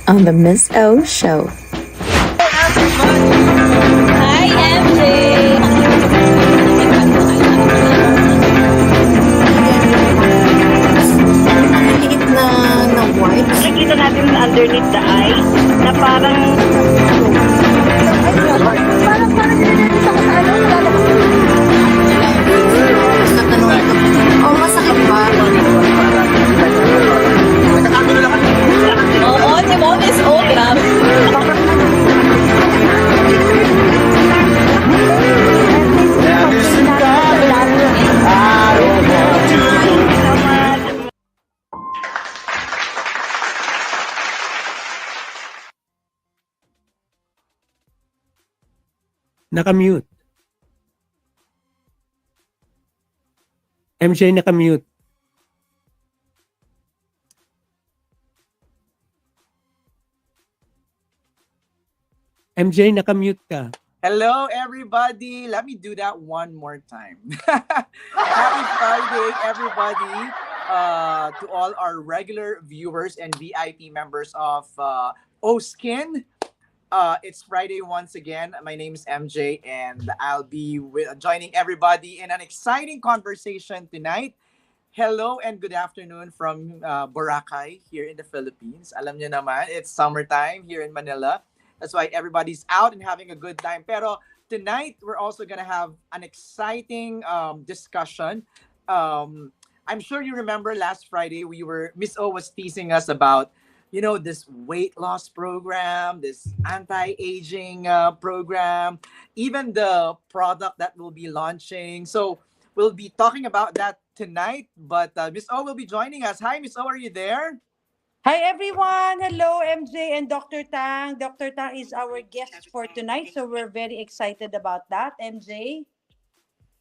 On the Miss O Show. Hi, MJ! Maliit na white. Nakikita natin underneath the eye na parang... Parang ganun sa kasano. Sa tanong ko. Oh, masakit ba? Oo, si Mom is old, ma'am. Nakamute. MJ nakamute. MJ nakamute ka. Hello, everybody. Let me do that one more time. Happy Friday, everybody. To all our regular viewers and VIP members of 𝗬𝗧𝗧𝗴𝗿𝗺. It's Friday once again. My name is MJ, and I'll be joining everybody in an exciting conversation tonight. Hello and good afternoon from Boracay here in the Philippines. Alam niyo naman, it's summertime here in Manila. That's why everybody's out and having a good time. Pero tonight, we're also going to have an exciting discussion. I'm sure you remember last Friday, Miss O was teasing us about, this weight loss program, this anti-aging program, even the product that we'll be launching. So we'll be talking about that tonight, but Miss O will be joining us. Hi, Miss O, are you there? Hi everyone! Hello MJ and Dr. Tang. Dr. Tang is our guest for tonight, so we're very excited about that, MJ.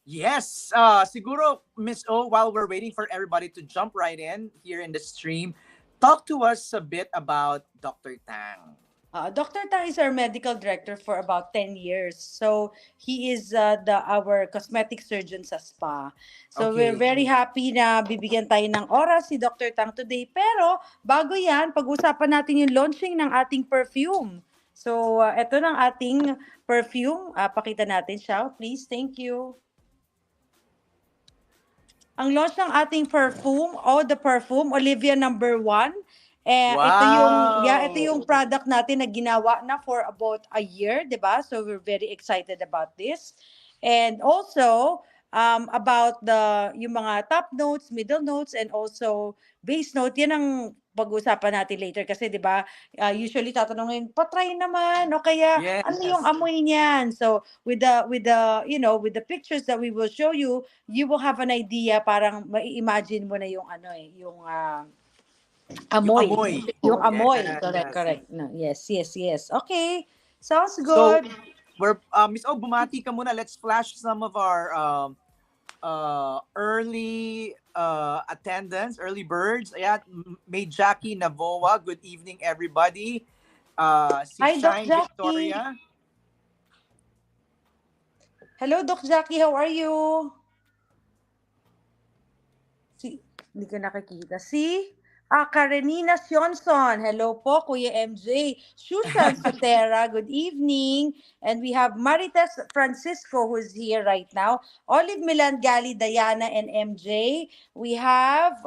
Yes, siguro, Miss O, while we're waiting for everybody to jump right in here in the stream, talk to us a bit about Dr. Tang. Dr. Tang is our medical director for about 10 years. So he is our cosmetic surgeon sa spa. So we're very happy na bibigyan tayo ng oras si Dr. Tang today. Pero bago yan, pag-usapan natin yung launching ng ating perfume. So ito ng ating perfume. Pakita natin siya. Please, thank you. Ang launch ng ating perfume, the perfume, Olivia #1. Wow! Ito yung product natin na ginawa na for about a year, 'di ba? So we're very excited about this. And also about yung mga top notes, middle notes, and also base note. Yan ang pag-uusapan natin later kasi 'di ba? Usually tatanungin, "Pa-try naman o kaya Yes. ano yung amoy niyan?" So with the pictures that we will show you, you will have an idea, parang mai-imagine mo na yung amoy. Yung amoy. Yes. Correct. No, yes. Okay. Sounds good. So, Miss O, bumati ka muna. Let's flash some of our early attendance, early birds. Ayan, may Jackie Navoa. Good evening, everybody. Hi, Doc Shine Jackie. Victoria. Hello, Doc Jackie. How are you? Hindi ko nakikita. Karenina Sionson. Hello po, Kuya MJ. Susan Sotera, good evening. And we have Marites Francisco who's here right now. Olive Milangali, Diana, and MJ. We have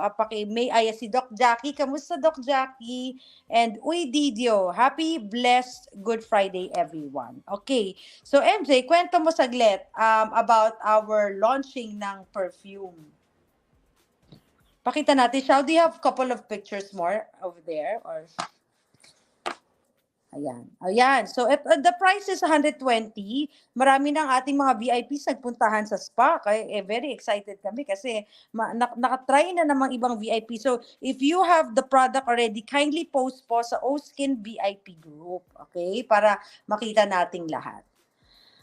si Doc Jackie. Kamusta, Doc Jackie? And Uy Didio. Happy, blessed, Good Friday, everyone. Okay. So MJ, kwento mo saglit about our launching ng perfume. Pakita natin siya. Do you have a couple of pictures more over there? Or Ayan. So, the price is 120. Marami ng ating mga VIPs nagpuntahan sa spa. Kaya very excited kami kasi nakatry na namang ibang VIP. So, if you have the product already, kindly post po sa 𝗬𝗧𝗧𝗴𝗍 VIP group. Okay? Para makita nating lahat.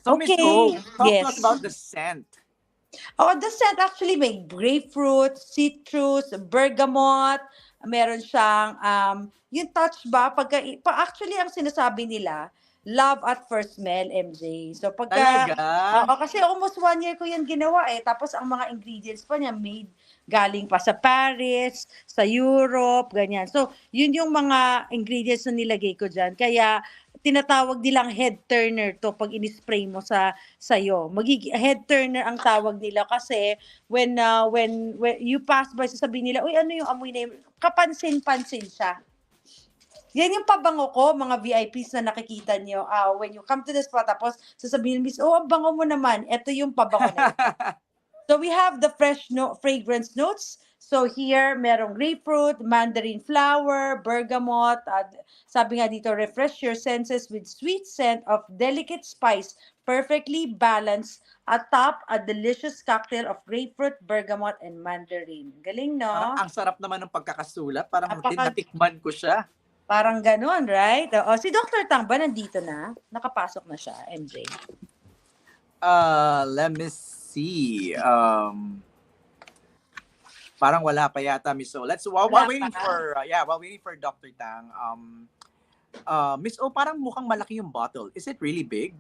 So, Miss O, talk to us about the scent. The scent actually may grapefruit, citrus, bergamot, meron siyang yung touch ba actually ang sinasabi nila love at first smell, MJ. So pagka kasi almost 1 year ko yan ginawa tapos ang mga ingredients pa niya made galing pa sa Paris, sa Europe, ganyan. So, yun yung mga ingredients na nilagay ko dyan. Kaya, tinatawag nilang head turner to pag in-spray mo sa sayo. Head turner ang tawag nila kasi when you pass by, sasabihin nila, uy, ano yung amoy na yun? Kapansin-pansin siya. Yan yung pabango ko, mga VIPs na nakikita niyo. When you come to the spot, tapos sasabihin, Miss, ang bango mo naman. Ito yung pabango na ito. So we have the fragrance notes. So here, merong grapefruit, mandarin flower, bergamot. Sabi nga dito, refresh your senses with sweet scent of delicate spice, perfectly balanced atop a delicious cocktail of grapefruit, bergamot, and mandarin. Galing, no? Parang ang sarap naman ng pagkakasulat. Parang natikman ko siya. Parang ganon, right? Si Dr. Tang ba nandito na? Nakapasok na siya, MJ. Let me see. Parang wala pa yata, Miss O. While waiting for Dr. Tang. Miss O, parang mukhang malaki yung bottle. Is it really big?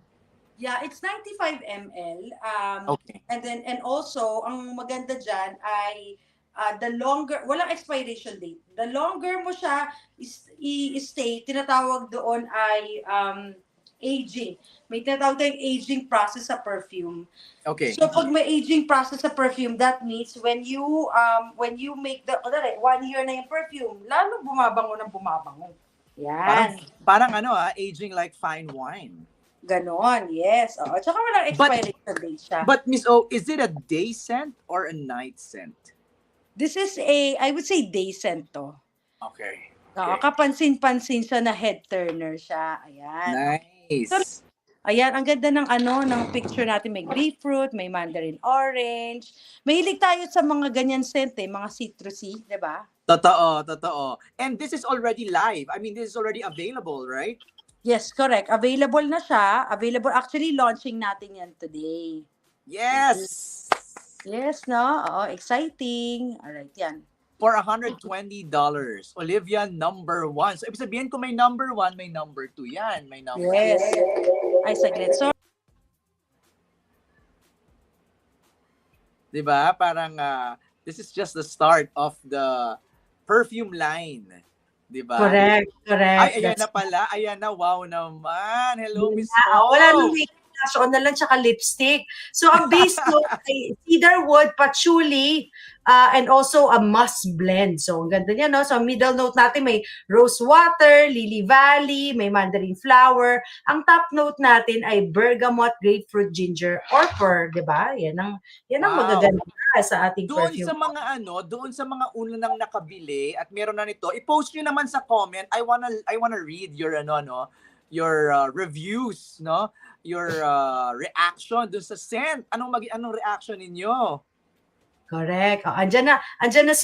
Yeah, it's 95 ml. Okay. And also, ang maganda dyan ay the longer, walang expiration date. The longer mo siya i-stay, tinatawag doon ay aging. May tinatawag tayong aging process sa perfume. Okay. So pag may aging process sa perfume, that means when you make 1 year na yung perfume, lalo bumabango ng bumabango. Yan. Parang aging like fine wine. Ganon, yes. Tsaka walang expiration date siya. But Miss O, is it a day scent or a night scent? This is I would say day scent to. Okay. Kapansin-pansin siya na head turner siya. Ayan. Nice. So, ayan, ang ganda ng picture natin. May grapefruit, may mandarin orange. Mahilig tayo sa mga ganyan scent mga citrusy, di ba? Totoo. And this is already live. I mean, this is already available, right? Yes, correct. Available na siya. Actually, launching natin yan today. Yes! Yes, no? Oo, exciting. Alright, yan. For $120. Olivia number 1. So, ibig sabihin kung may number 1, may number 2 yan. May number Yes. Ay, saglit. So, diba? Parang, this is just the start of the perfume line. Diba? correct. Ay, ayan na pala. Ayan na. Wow naman. Hello, Miss O. Wala nang makeup blush on na lang tsaka lipstick. So ang base note ay cedarwood, patchouli, and also a musk blend. So ang ganda niya, no? So ang middle note natin may rose water, lily valley, may mandarin flower. Ang top note natin ay bergamot, grapefruit, ginger, or fir, di ba? Yan ang magaganda sa ating perfume. Doon sa mga una nang nakabili at meron na nito, i-post niyo naman sa comment. I wanna read your reviews, no? Your reaction doon sa scent. Anong reaction ninyo? Correct. Andyan na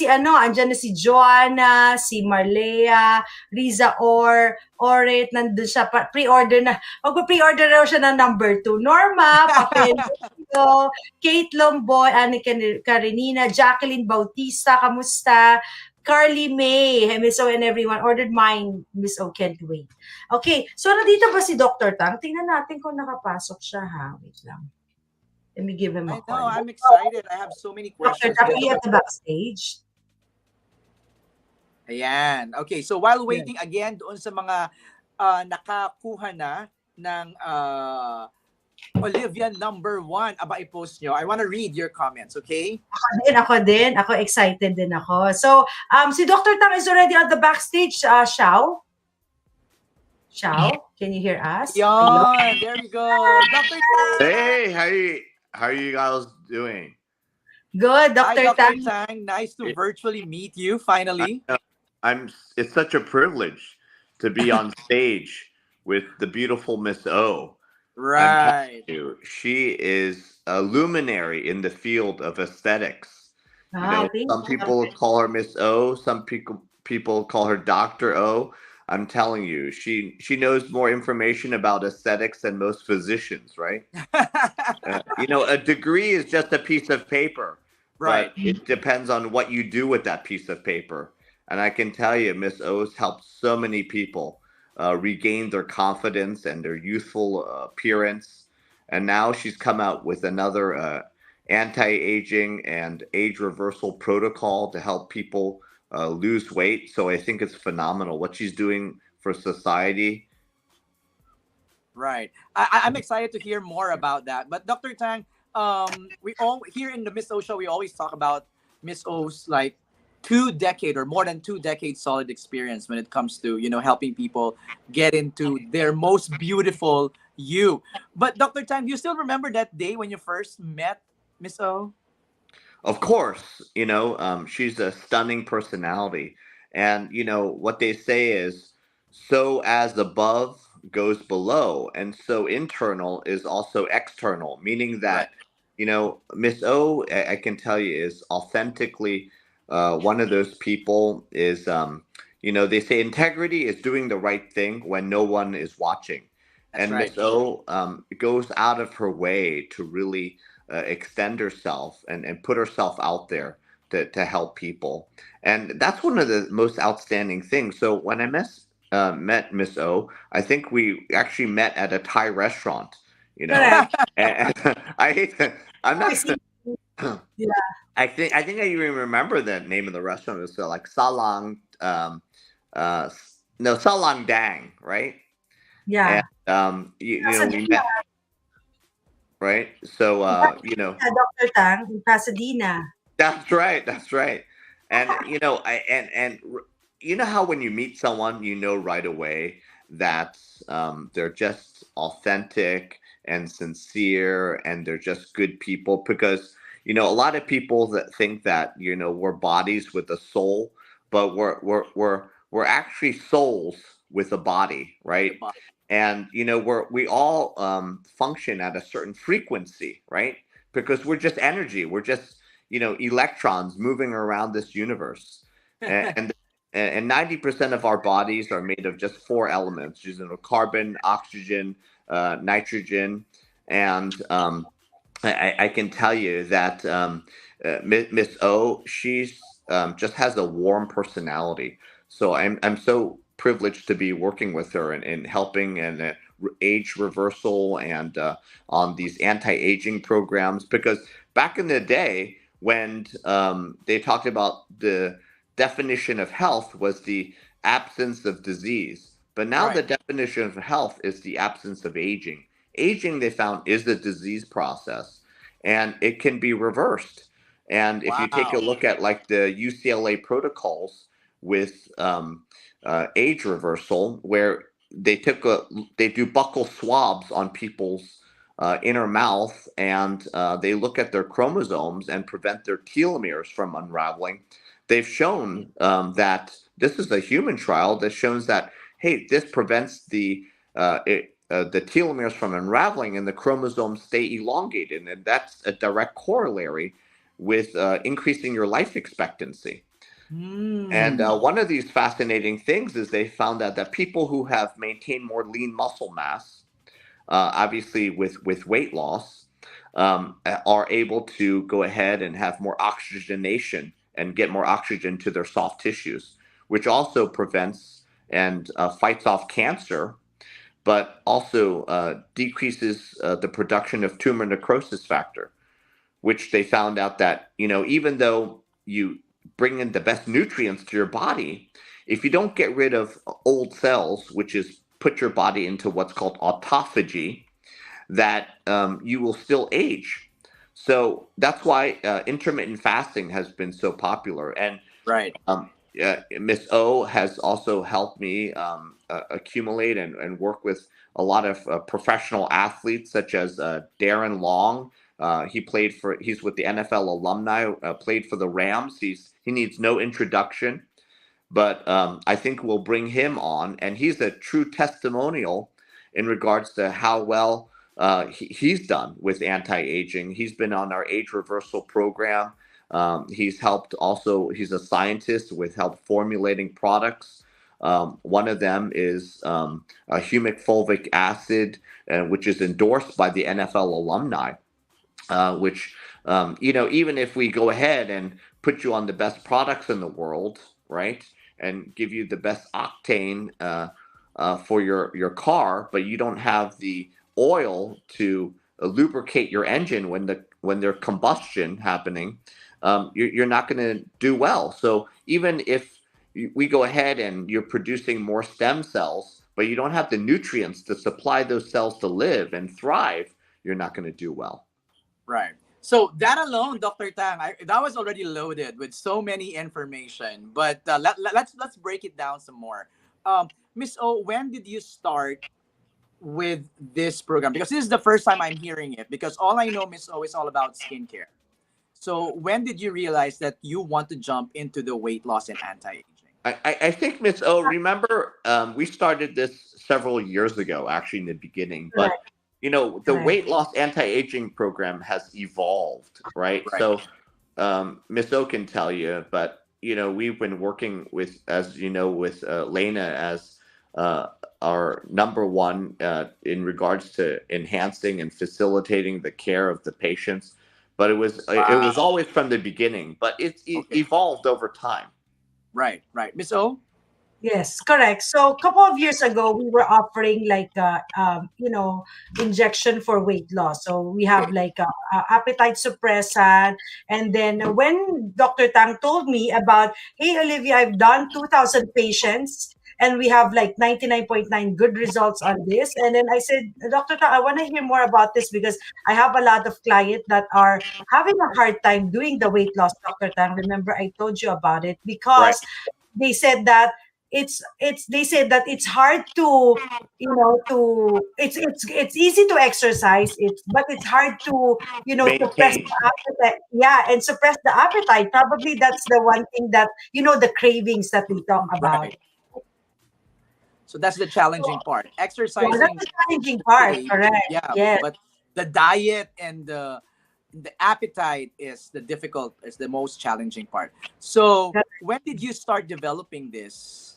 si Joanna, si Marlea, Riza Orit, nandun siya, pre-order na. Mag-pre-order raw siya ng number 2. Norma, Papel, Kate Lomboy, Anika Karenina, Jacqueline Bautista, kamusta? Carly May, Miss O and everyone, ordered mine, Miss O, can't wait. Okay, so nandito ba si Dr. Tang? Tingnan natin kung nakapasok siya, ha? Wait lang. Let me give him a I know, call. I'm excited. I have so many Dr. questions. Tang, are you at the backstage? Ayan. Okay, so while waiting again doon sa mga nakakuha na ng Olivia number 1, i-post nyo. I want to read your comments, okay? Ako din. Ako excited din ako. So, si Dr. Tang is already at the backstage, Xiao. Xiao, can you hear us? Yon, there we go. Dr. Tang! Hey, how are you guys doing? Good, Hi, Dr. Dr. Tang. Tang. Nice to virtually meet you, finally. It's such a privilege to be on stage with the beautiful Miss O. Right. She is a luminary in the field of aesthetics. Some people call her Miss O. Some people call her Dr. O. I'm telling you, she knows more information about aesthetics than most physicians, right? A degree is just a piece of paper, Right. But it depends on what you do with that piece of paper. And I can tell you, Miss O's helped so many people regain their confidence and their youthful appearance. And now she's come out with another anti-aging and age reversal protocol to help people lose weight. So I think it's phenomenal what she's doing for society. Right. I'm excited to hear more about that. But Dr. Tang, we all here in the Miss O show, we always talk about Miss O's like 2 decade or more than 2 decades solid experience when it comes to, you know, helping people get into their most beautiful you. But Dr. Tang, do you still remember that day when you first met Miss O? Of course, you know, she's a stunning personality. And, you know, what they say is, so as above goes below, and so internal is also external, meaning Right. that, you know, Miss O, I can tell you, is authentically one of those people is, you know, they say integrity is doing the right thing when no one is watching. That's And right. Miss O goes out of her way to really extend herself and put herself out there to help people. And that's one of the most outstanding things. So when I met Miss O, I think we actually met at a Thai restaurant, you know. Correct. And I hate to, I'm I not, see. Yeah. I think I even remember the name of the restaurant. It was like Salang, uh, no, Salang Dang, right? And, Yeah. you know, we Pasadena. met, right? So, you know, Dr. Tang in Pasadena. that's right. That's right. And you know, you know how when you meet someone, you know right away that they're just authentic and sincere, and they're just good people. Because you know, a lot of people that think that you know we're bodies with a soul, but we're actually souls with a body, right? And you know, we all function at a certain frequency, right? Because we're just energy. We're just you know electrons moving around this universe, and 90% of our bodies are made of just four elements: you know, carbon, oxygen, nitrogen, and I can tell you that Miss O, she's just has a warm personality. So I'm so privileged to be working with her and helping and age reversal and on these anti-aging programs. Because back in the day when they talked about the definition of health was the absence of disease, but now the Right. definition of health is the absence of aging. Aging, they found, is the disease process, and it can be reversed. And if you take a Wow. look at like the UCLA protocols with age reversal, where they do buccal swabs on people's inner mouth, and they look at their chromosomes and prevent their telomeres from unraveling. They've shown that this is a human trial that shows that hey, this prevents the telomeres from unraveling and the chromosomes stay elongated, and that's a direct corollary with increasing your life expectancy. And Mm. one of these fascinating things is they found out that people who have maintained more lean muscle mass, obviously with weight loss, are able to go ahead and have more oxygenation and get more oxygen to their soft tissues, which also prevents and fights off cancer, but also decreases the production of tumor necrosis factor, which they found out that, you know, even though you bring in the best nutrients to your body, if you don't get rid of old cells, which is put your body into what's called autophagy, that you will still age. So that's why intermittent fasting has been so popular. And Right. Miss O has also helped me accumulate and work with a lot of professional athletes, such as Darren Long. He's with the NFL alumni, played for the Rams. He needs no introduction, but I think we'll bring him on, and he's a true testimonial in regards to how well he's done with anti-aging. He's been on our age reversal program. He's helped also, he's a scientist with help formulating products. One of them is a humic fulvic acid, which is endorsed by the NFL alumni, which, you know, even if we go ahead and put you on the best products in the world, right, and give you the best octane for your car, but you don't have the oil to lubricate your engine there's combustion happening, you're not going to do well. So even if we go ahead and you're producing more stem cells, but you don't have the nutrients to supply those cells to live and thrive, you're not going to do well. Right. So that alone, Dr. Tang, that was already loaded with so many information. But let's break it down some more. Miss O, when did you start with this program? Because this is the first time I'm hearing it. Because all I know, Miss O, is all about skincare. So when did you realize that you want to jump into the weight loss and anti-aging? I think, Miss O, remember, we started this several years ago, actually, in the beginning. But, you know, the weight loss anti-aging program has evolved, right? So Miss O can tell you, but, you know, we've been working with, as you know, with Lena as our number one in regards to enhancing and facilitating the care of the patients. But it was always from the beginning, but it's evolved over time. Right. Miss O? Yes, correct. So a couple of years ago, we were offering like injection for weight loss. So we have like a appetite suppressant. And then when Dr. Tang told me about, hey, Olivia, I've done 2,000 patients and we have like 99.9 good results on this. And then I said, Dr. Tang, I want to hear more about this because I have a lot of clients that are having a hard time doing the weight loss, Dr. Tang. Remember, I told you about it because they said that it's it's hard to it's easy to exercise but it's hard to suppress Maintain. the appetite, and suppress the appetite. Probably that's the one thing that the cravings that we talk about. So that's the challenging part. Exercising. Yeah, that's the challenging part, correct. Yeah. But the diet and the appetite is the most challenging part. So when did you start developing this?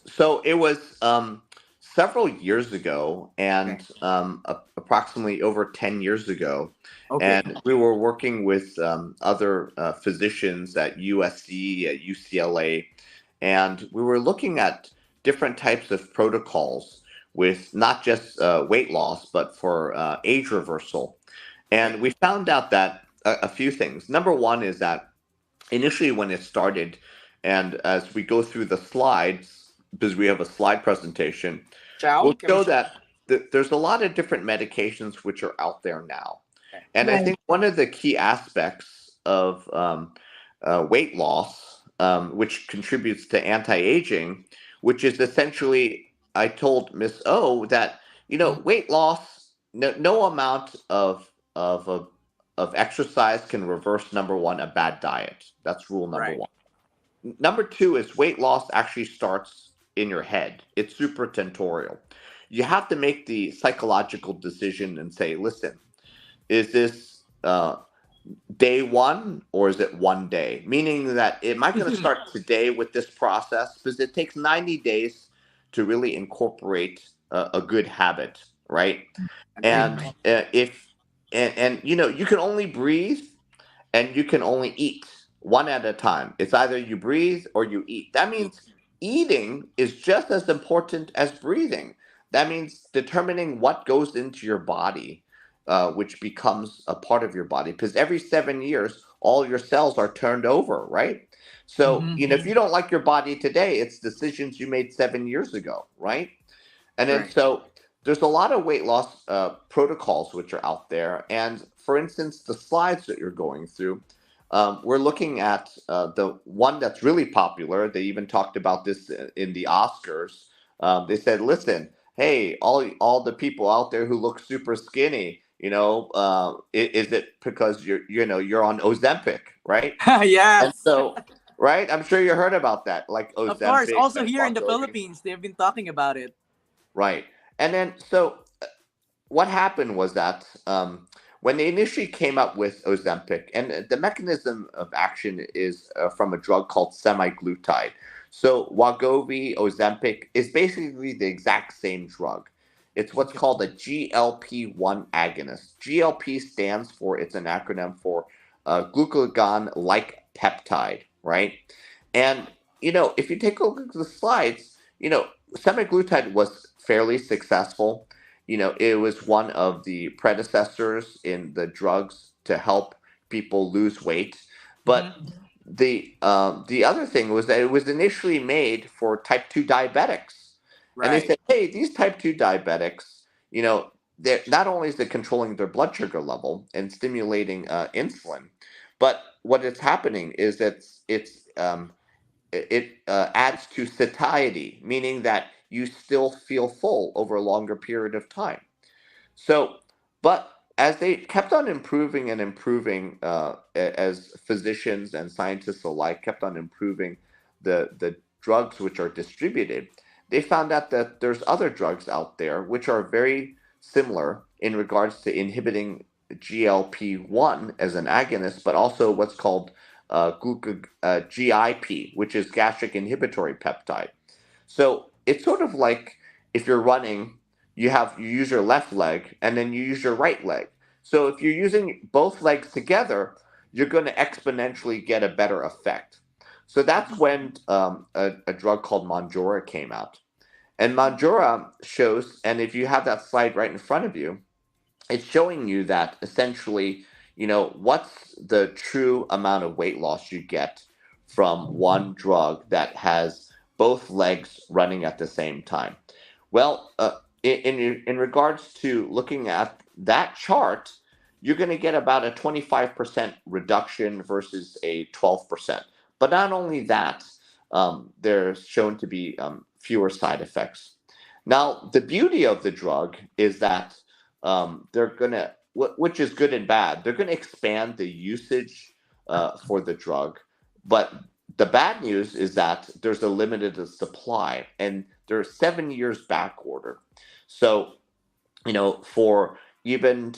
So it was several years ago, and approximately over 10 years ago. And we were working with other physicians at USC, at UCLA, and we were looking at different types of protocols with not just weight loss, but for age reversal. And we found out that a few things. Number one is that initially when it started, and as we go through the slides, because we have a slide presentation, we'll show that there's a lot of different medications which are out there now. And I think one of the key aspects of weight loss, which contributes to anti-aging, which is essentially, I told Miss O that, weight loss, no amount of exercise can reverse, number one, a bad diet. That's rule number one. Number two is weight loss actually starts in your head. It's supratentorial. You have to make the psychological decision and say, listen, is this day one or is it one day? Meaning that, am I going to start today with this process? Because it takes 90 days to really incorporate a good habit, right? And you can only breathe and you can only eat one at a time. It's either you breathe or you eat. That means eating is just as important as breathing. That means determining what goes into your body, which becomes a part of your body. Because every 7 years, all your cells are turned over, right? So, if you don't like your body today, it's decisions you made 7 years ago, right? And then so there's a lot of weight loss protocols which are out there. And for instance, the slides that you're going through, we're looking at the one that's really popular. They even talked about this in the Oscars. They said, listen, hey, all the people out there who look super skinny, is it because you're on Ozempic, right? Yes. And so, right? I'm sure you heard about that, like Ozempic. Of course. Also here in the Philippines, they've been talking about it. Right. And then, so what happened was that when they initially came up with Ozempic, and the mechanism of action is from a drug called semaglutide. So Wegovy, Ozempic is basically the exact same drug. It's what's called a GLP-1 agonist. GLP stands for, it's an acronym for glucagon-like peptide, right? And, if you take a look at the slides, semaglutide was fairly successful. it was one of the predecessors in the drugs to help people lose weight. But the other thing was that it was initially made for type 2 diabetics. And they said, hey, these type 2 diabetics, not only is it controlling their blood sugar level and stimulating insulin, but what is happening is that it adds to satiety, meaning that you still feel full over a longer period of time. So, but as they kept on improving and improving, as physicians and scientists alike kept on improving the drugs which are distributed, they found out that there's other drugs out there which are very similar in regards to inhibiting GLP-1 as an agonist, but also what's called GIP, which is gastric inhibitory peptide. So it's sort of like if you're running, you use your left leg and then you use your right leg. So if you're using both legs together, you're going to exponentially get a better effect. So that's when a drug called Mounjaro came out. And Mounjaro shows, and if you have that slide right in front of you, it's showing you that essentially, what's the true amount of weight loss you get from one drug that has both legs running at the same time. Well, in regards to looking at that chart, you're going to get about a 25% reduction versus a 12%. But not only that, there's shown to be fewer side effects. Now, the beauty of the drug is that they're going to, which is good and bad, they're going to expand the usage for the drug. But the bad news is that there's a limited supply, and there's 7 years back order. So, for even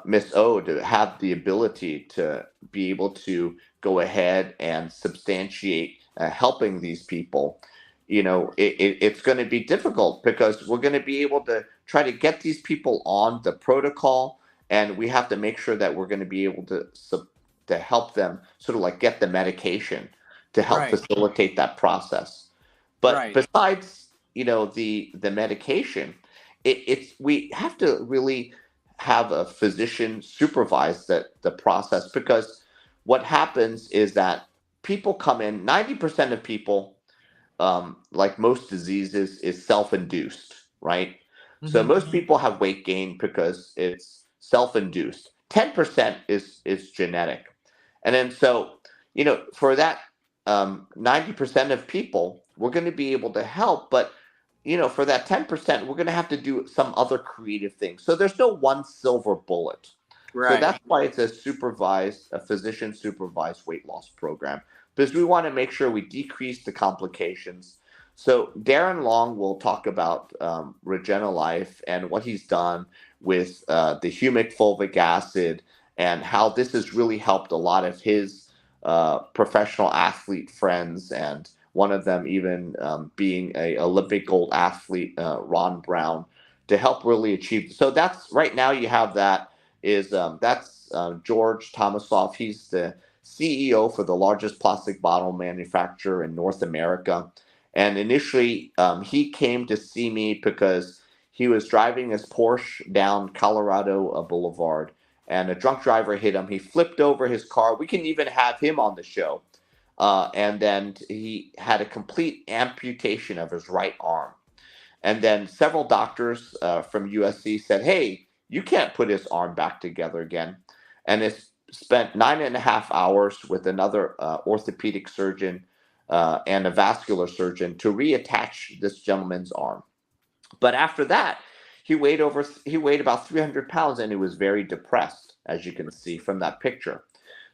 Miss O to have the ability to be able to go ahead and substantiate helping these people, it's going to be difficult because we're going to be able to try to get these people on the protocol, and we have to make sure that we're going to be able to help them sort of like get the medication to help facilitate that process. But besides, the medication, we have to really have a physician supervise the process, because what happens is that people come in, 90% of people, like most diseases, is self-induced, right? So most people have weight gain because it's self-induced. 10% is genetic. And then so, for that 90% of people, we're going to be able to help, but for that 10%, we're going to have to do some other creative things. So there's no one silver bullet. So that's why it's a physician supervised weight loss program, because we want to make sure we decrease the complications. So Darren Long will talk about Regenilife and what he's done with the humic fulvic acid, and how this has really helped a lot of his professional athlete friends, and one of them even being a Olympic gold athlete, Ron Brown, to help really achieve. So that's right now you have that is that's 𝗬𝗏 Tomasoff. He's the CEO for the largest plastic bottle manufacturer in North America. And initially he came to see me because he was driving his Porsche down Colorado Boulevard, and a drunk driver hit him. He flipped over his car. We can even have him on the show. And then he had a complete amputation of his right arm. And then several doctors from USC said, hey, you can't put his arm back together again. And it's spent 9.5 hours with another orthopedic surgeon and a vascular surgeon to reattach this gentleman's arm. But after that, he weighed about 300 pounds, and he was very depressed, as you can see from that picture.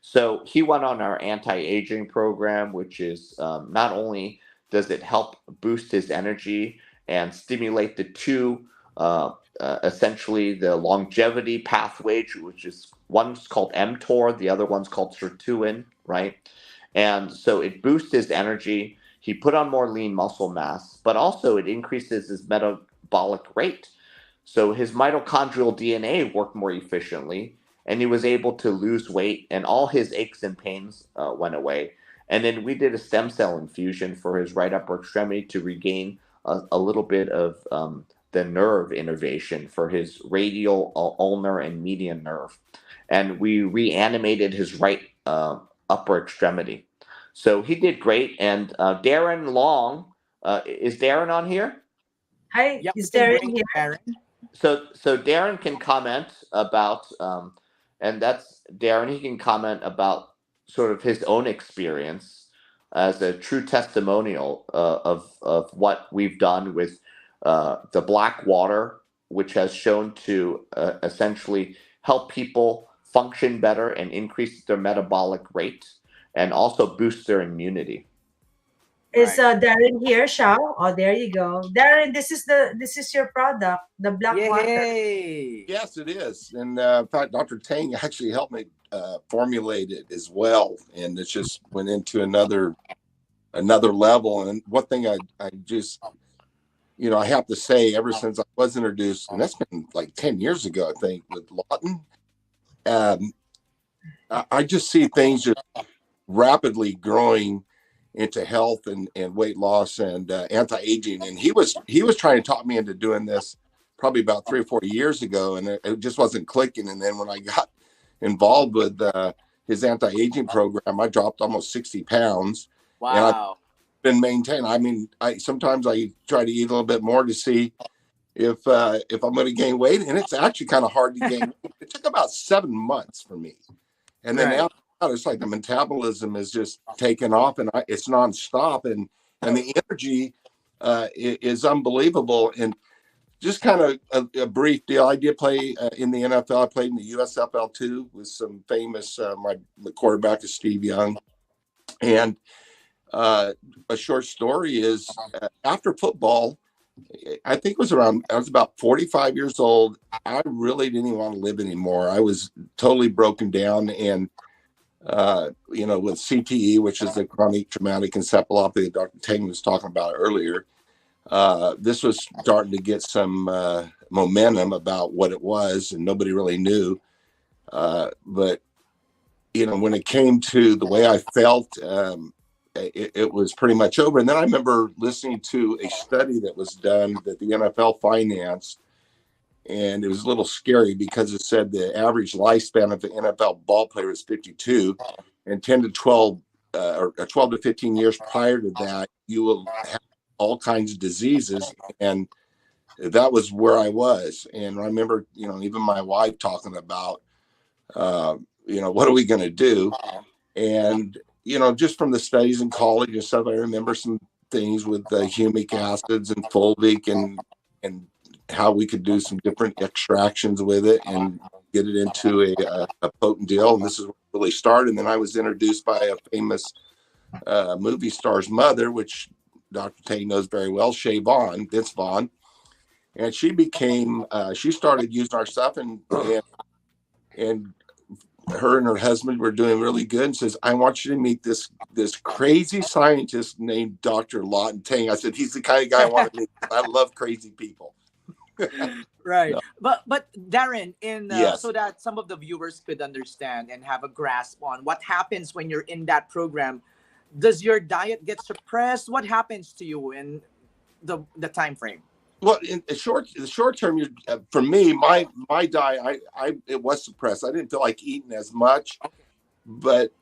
So he went on our anti-aging program, which is not only does it help boost his energy and stimulate the two, essentially the longevity pathway, which is one's called mTOR, the other one's called sirtuin, right? And so it boosts his energy. He put on more lean muscle mass, but also it increases his metabolic rate. So his mitochondrial DNA worked more efficiently, and he was able to lose weight, and all his aches and pains went away. And then we did a stem cell infusion for his right upper extremity to regain a little bit of the nerve innervation for his radial, ulnar, and median nerve. And we reanimated his right upper extremity. So he did great. And Darren Long, is Darren on here? Hi, Yeah, we is can Darren bring here? Darren. So Darren can comment about, and that's Darren. He can comment about sort of his own experience as a true testimonial of what we've done with the black water, which has shown to essentially help people function better and increase their metabolic rate, and also boost their immunity. Is Darren here, Shao? Oh, there you go. Darren, this is your product, the black water. Yay! Yes, it is. And in fact, Dr. Tang actually helped me formulate it as well. And it just went into another level. And one thing I just, I have to say, ever since I was introduced, and that's been like 10 years ago, I think, with Lawton, I just see things just rapidly growing into health and weight loss and anti-aging. And he was trying to talk me into doing this probably about 3 or 4 years ago, and it just wasn't clicking. And then when I got involved with his anti-aging program, I dropped almost 60 pounds. Wow. And I've been maintained. I mean, sometimes I try to eat a little bit more to see if I'm going to gain weight, and it's actually kind of hard to gain. It took about 7 months for me, and then after that, it's like the metabolism is just taken off, and it's nonstop, and the energy is unbelievable. And just kind of a brief deal. I did play in the NFL. I played in the USFL too with some famous. The quarterback is Steve Young, and a short story is after football, I think I was about 45 years old. I really didn't even want to live anymore. I was totally broken down, and with CTE, which is the chronic traumatic encephalopathy that Dr. Tang was talking about earlier. This was starting to get some momentum about what it was, and nobody really knew. But when it came to the way I felt, it was pretty much over. And then I remember listening to a study that was done that the NFL financed, and it was a little scary because it said the average lifespan of the NFL ball player is 52, and 10 to 12 or 12 to 15 years prior to that, you will have all kinds of diseases. And that was where I was. And I remember, even my wife talking about, what are we going to do? And, just from the studies in college and stuff, I remember some things with humic acids and fulvic and how we could do some different extractions with it and get it into a potent deal. And this is where it really started. And then I was introduced by a famous movie star's mother, which Dr. Tang knows very well, Vince Vaughn. And she she started using our stuff, and her and her husband were doing really good, and says, I want you to meet this crazy scientist named Dr. Lawton Tang. I said, he's the kind of guy I want to meet. I love crazy people. Right. No. But Darren, Yes. so that some of the viewers could understand and have a grasp on what happens when you're in that program, does your diet get suppressed? What happens to you in the time frame? Well, in the short term, for me, my diet, it was suppressed. I didn't feel like eating as much, but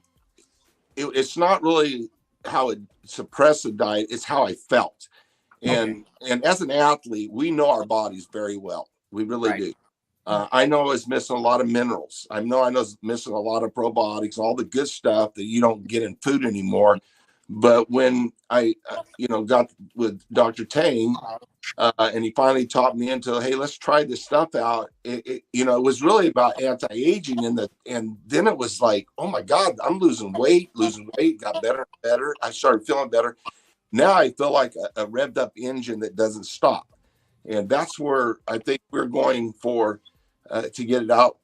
it's not really how it suppressed the diet. It's how I felt. And as an athlete, we know our bodies very well. We really do. I know I was missing a lot of minerals. I was missing a lot of probiotics, all the good stuff that you don't get in food anymore. But when I, got with Dr. Tang, and he finally taught me into, hey, let's try this stuff out. It was really about anti-aging, and then it was like, oh my God, I'm losing weight, got better and better. I started feeling better. Now I feel like a revved up engine that doesn't stop. And that's where I think we're going for to get it out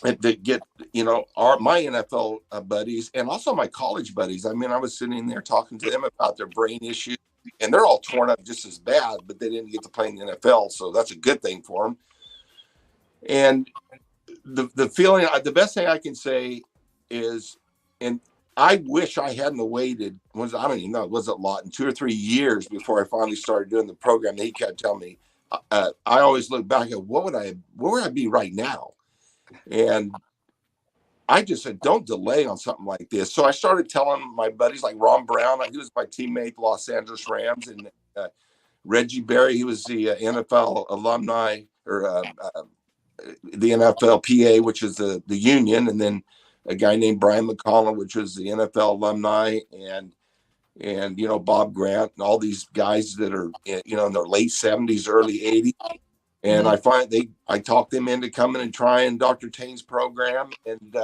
and to get, my NFL buddies and also my college buddies. I mean, I was sitting there talking to them about their brain issues, and they're all torn up just as bad, but they didn't get to play in the NFL. So that's a good thing for them. And the feeling, the best thing I can say is, and I wish I hadn't waited, I don't even know, was it Lawton, 2 or 3 years before I finally started doing the program. He kept telling me, I always look back at where would I be right now? And I just said, don't delay on something like this. So I started telling my buddies like Ron Brown, he was my teammate, Los Angeles Rams, and Reggie Berry, he was the NFL alumni, or the NFLPA, which is the union, and then a guy named Brian McCollum, which was the NFL alumni, and Bob Grant, and all these guys that are in their late 70s, early 80s. And I talked them into coming and trying Dr. Tane's program, and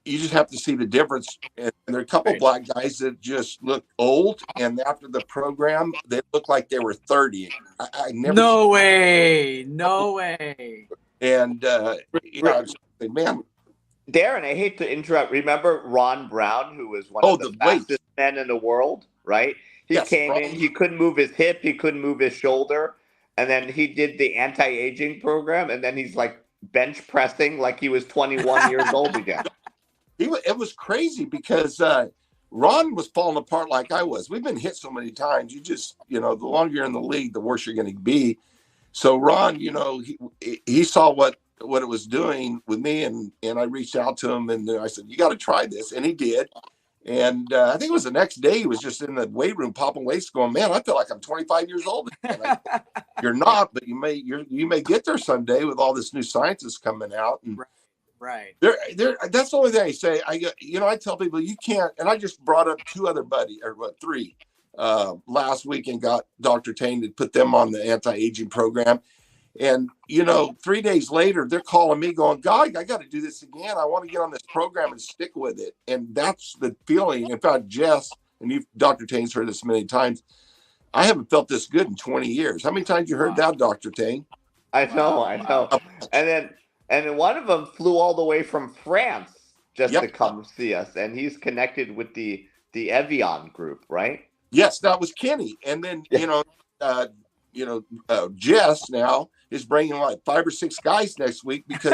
you just have to see the difference. And there are a couple black guys that just look old, and after the program, they look like they were 30. I never. No way. And man. Darren, I hate to interrupt. Remember Ron Brown, who was one of the fastest men in the world, right? He came in, he couldn't move his hip, he couldn't move his shoulder, and then he did the anti-aging program, and then he's like bench pressing like he was 21 years old again. It was crazy because Ron was falling apart like I was. We've been hit so many times. You just, the longer you're in the league, the worse you're going to be. So Ron, he saw what it was doing with me, and I reached out to him, and I said, you got to try this. And he did. And I think it was the next day, he was just in the weight room popping weights going, man, I feel like I'm 25 years old. You're not, but you may get there someday with all this new science that's coming out. And right. That's the only thing I say. I tell people you can't, and I just brought up three last week and got Dr. Tang to put them on the anti-aging program. And, 3 days later, they're calling me going, God, I got to do this again. I want to get on this program and stick with it. And that's the feeling. In fact, Jess, and Dr. Tang's heard this many times, I haven't felt this good in 20 years. How many times you heard that, Dr. Tang? I know. And then one of them flew all the way from France just to come see us. And he's connected with the 𝗬𝗀𝗻 group, right? Yes, that was Kenny. And then, Jess now is bringing like 5 or 6 guys next week because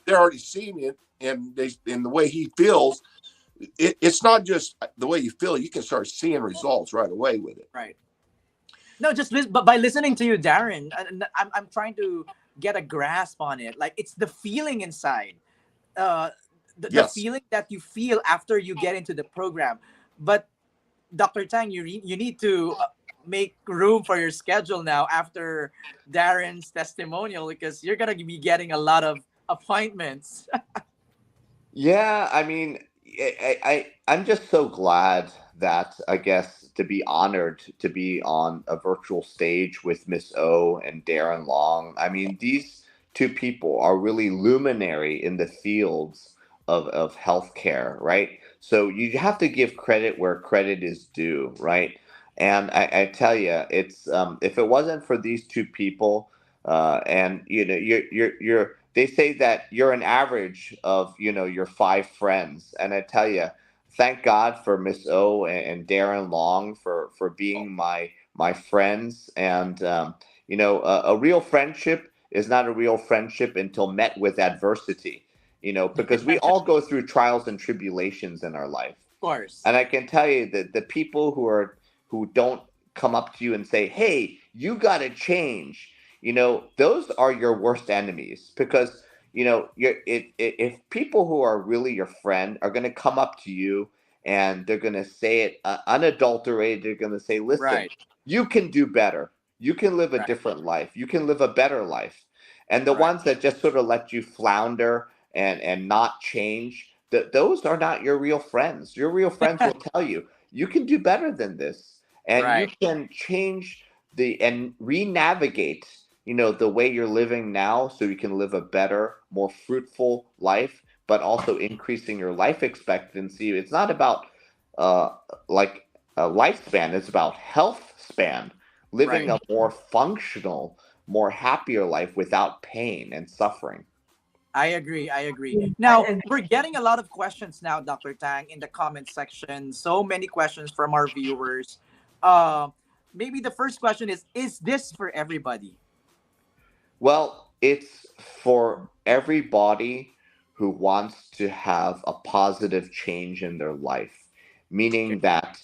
they're already seeing it, and the way he feels, it's not just the way you feel. You can start seeing results right away with it. Right. No, but by listening to you, Darren, I'm trying to get a grasp on it. Like, it's the feeling inside, the feeling that you feel after you get into the program. But Dr. Tang, you need to make room for your schedule now after Darren's testimonial, because you're gonna be getting a lot of appointments. Yeah, I mean, I'm just so glad that, I guess, to be honored to be on a virtual stage with Miss O and Darren Long. I mean, these two people are really luminary in the fields of healthcare, right? So you have to give credit where credit is due, right? And I tell you, it's if it wasn't for these two people, and you're they say that you're an average of your 5 friends, and I tell you, thank God for Miss O and Darren Long for being my friends. And a real friendship is not a real friendship until met with adversity. Because we all go through trials and tribulations in our life. Of course. And I can tell you that the people who don't come up to you and say, hey, you got to change, those are your worst enemies. Because, if people who are really your friend are going to come up to you and they're going to say it unadulterated, they're going to say, listen, you can do better. You can live a different life. You can live a better life. And the ones that just sort of let you flounder and not change, those are not your real friends. Your real friends will tell you, you can do better than this. And you can change and re-navigate, the way you're living now, so you can live a better, more fruitful life, but also increasing your life expectancy. It's not about like a lifespan. It's about health span, living a more functional, more happier life without pain and suffering. I agree. Now, we're getting a lot of questions now, Dr. Tang, in the comment section. So many questions from our viewers. Maybe the first question is this for everybody? Well, it's for everybody who wants to have a positive change in their life, meaning that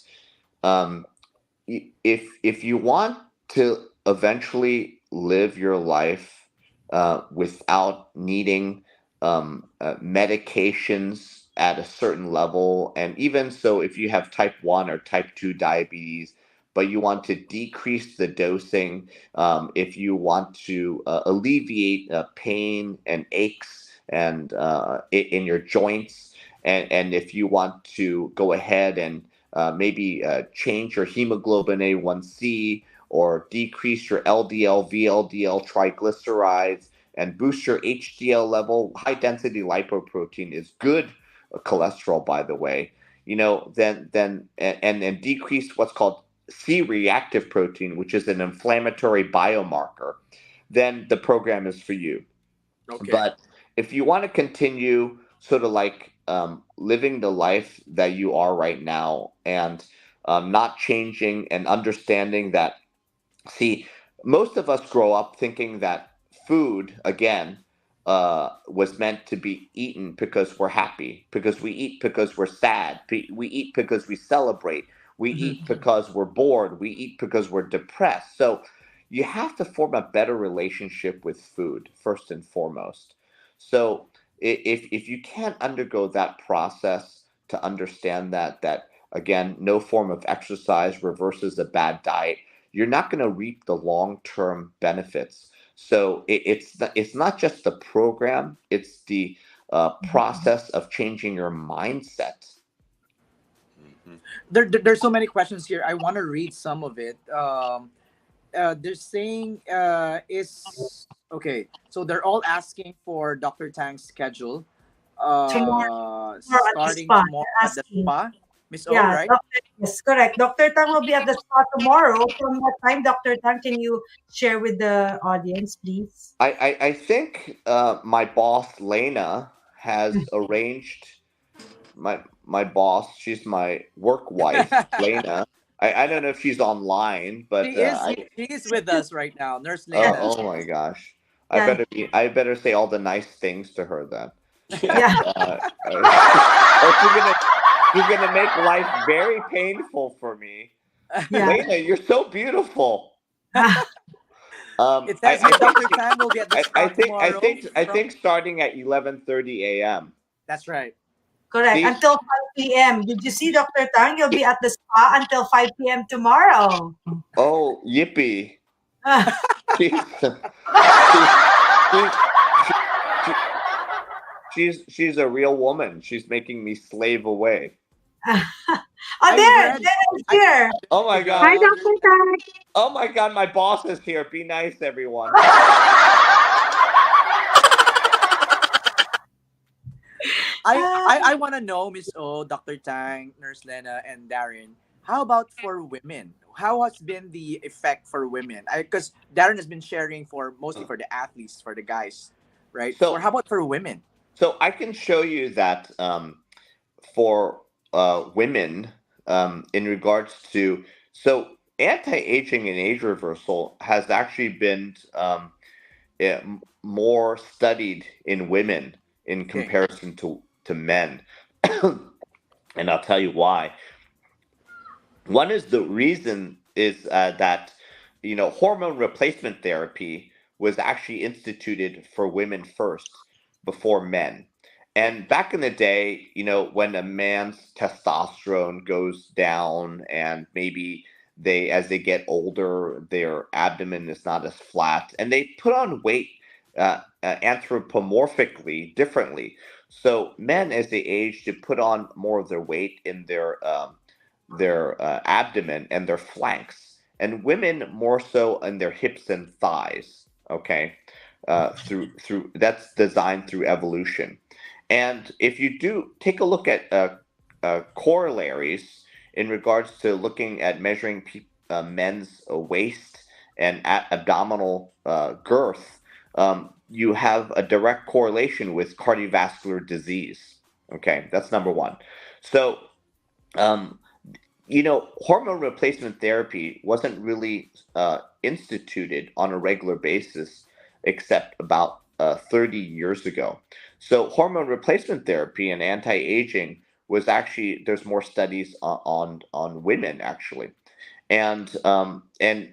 if you want to eventually live your life without needing medications at a certain level. And even so, if you have type 1 or type 2 diabetes, but you want to decrease the dosing, if you want to alleviate pain and aches and in your joints, and if you want to go ahead and maybe change your hemoglobin A1C or decrease your LDL, VLDL triglycerides and boost your HDL level. High density lipoprotein is good cholesterol, by the way. Then decrease what's called C-reactive protein, which is an inflammatory biomarker. Then the program is for you. Okay. But if you want to continue sort of like living the life that you are right now and not changing and understanding that, see, most of us grow up thinking that food, again, was meant to be eaten because we're happy, because we eat because we're sad, we eat because we celebrate, we eat because we're bored, we eat because we're depressed. So you have to form a better relationship with food first and foremost. So if you can't undergo that process to understand that again, no form of exercise reverses a bad diet, you're not going to reap the long-term benefits. So it's not just the program; it's the process of changing your mindset. There's so many questions here. I want to read some of it. They're saying is okay. So they're all asking for Dr. Tang's schedule. Tomorrow at the Starting spa. tomorrow They're at the asking. spa, Miss O, Yeah, right? yes, correct. Dr. Tang will be at the spa tomorrow. From what time, Dr. Tang, can you share with the audience, please? I think my boss Lena has arranged my boss. She's my work wife, Lena. I don't know if she's online, but She is with us right now, Nurse Lena. oh my gosh, Yeah, I better say all the nice things to her then. yeah, Or she's gonna make life very painful for me. yeah. Lena, you're so beautiful. It says here Dr. Tang will be at the spa tomorrow. I think starting at 11:30 a.m. That's right. Correct. See, Until 5 p.m. Did you see, Dr. Tang? You'll be at the spa until 5 p.m. tomorrow. oh yippee! Ah, She's she's a real woman. She's making me slave away. oh, there it's here. Oh my god! Hi, Dr. Tang. Oh my god! My boss is here. Be nice, everyone. I want to know, Miss O, Dr. Tang, Nurse Lena, and Darren. How about for women? How has been the effect for women? Because Darren has been sharing for mostly for the athletes, for the guys, right? So Or how about for women? so I can show you that for women in regards to anti-aging and age reversal has actually been more studied in women in comparison to men. And I'll tell you why. One is the reason is that hormone replacement therapy was actually instituted for women first before men. And back in the day, when a man's testosterone goes down and maybe as they get older, their abdomen is not as flat and they put on weight anthropomorphically differently. So men, as they age, to put on more of their weight in their abdomen and their flanks, and women more so in their hips and thighs. Okay, through that's designed through evolution. And if you do take a look at corollaries in regards to looking at measuring men's waist and abdominal girth, you have a direct correlation with cardiovascular disease. Okay, that's number one. So, hormone replacement therapy wasn't really instituted on a regular basis except about 30 years ago. So, hormone replacement therapy and anti aging was actually, there's more studies on women actually. And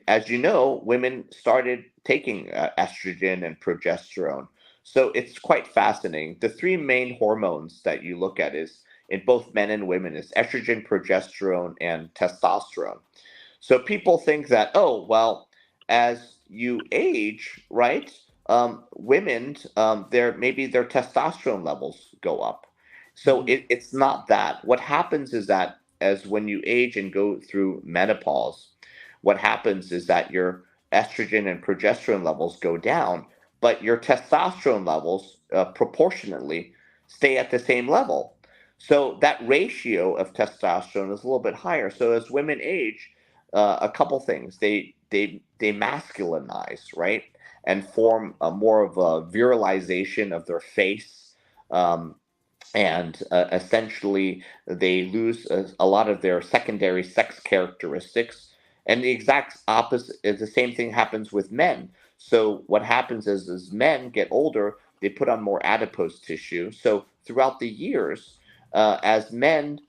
as you know, women started taking estrogen and progesterone. So it's quite fascinating. The three main hormones that you look at is in both men and women is estrogen, progesterone, and testosterone. So people think that, oh, well, as you age, right, women, maybe their testosterone levels go up. So it's not that. What happens is that as when you age and go through menopause, what happens is that your estrogen and progesterone levels go down, but your testosterone levels proportionately stay at the same level. So that ratio of testosterone is a little bit higher. So as women age, a couple things. They masculinize, right, and form a more of a virilization of their face, and essentially they lose a lot of their secondary sex characteristics. And the exact opposite is the same thing happens with men. So what happens is as men get older, they put on more adipose tissue. So throughout the years, as men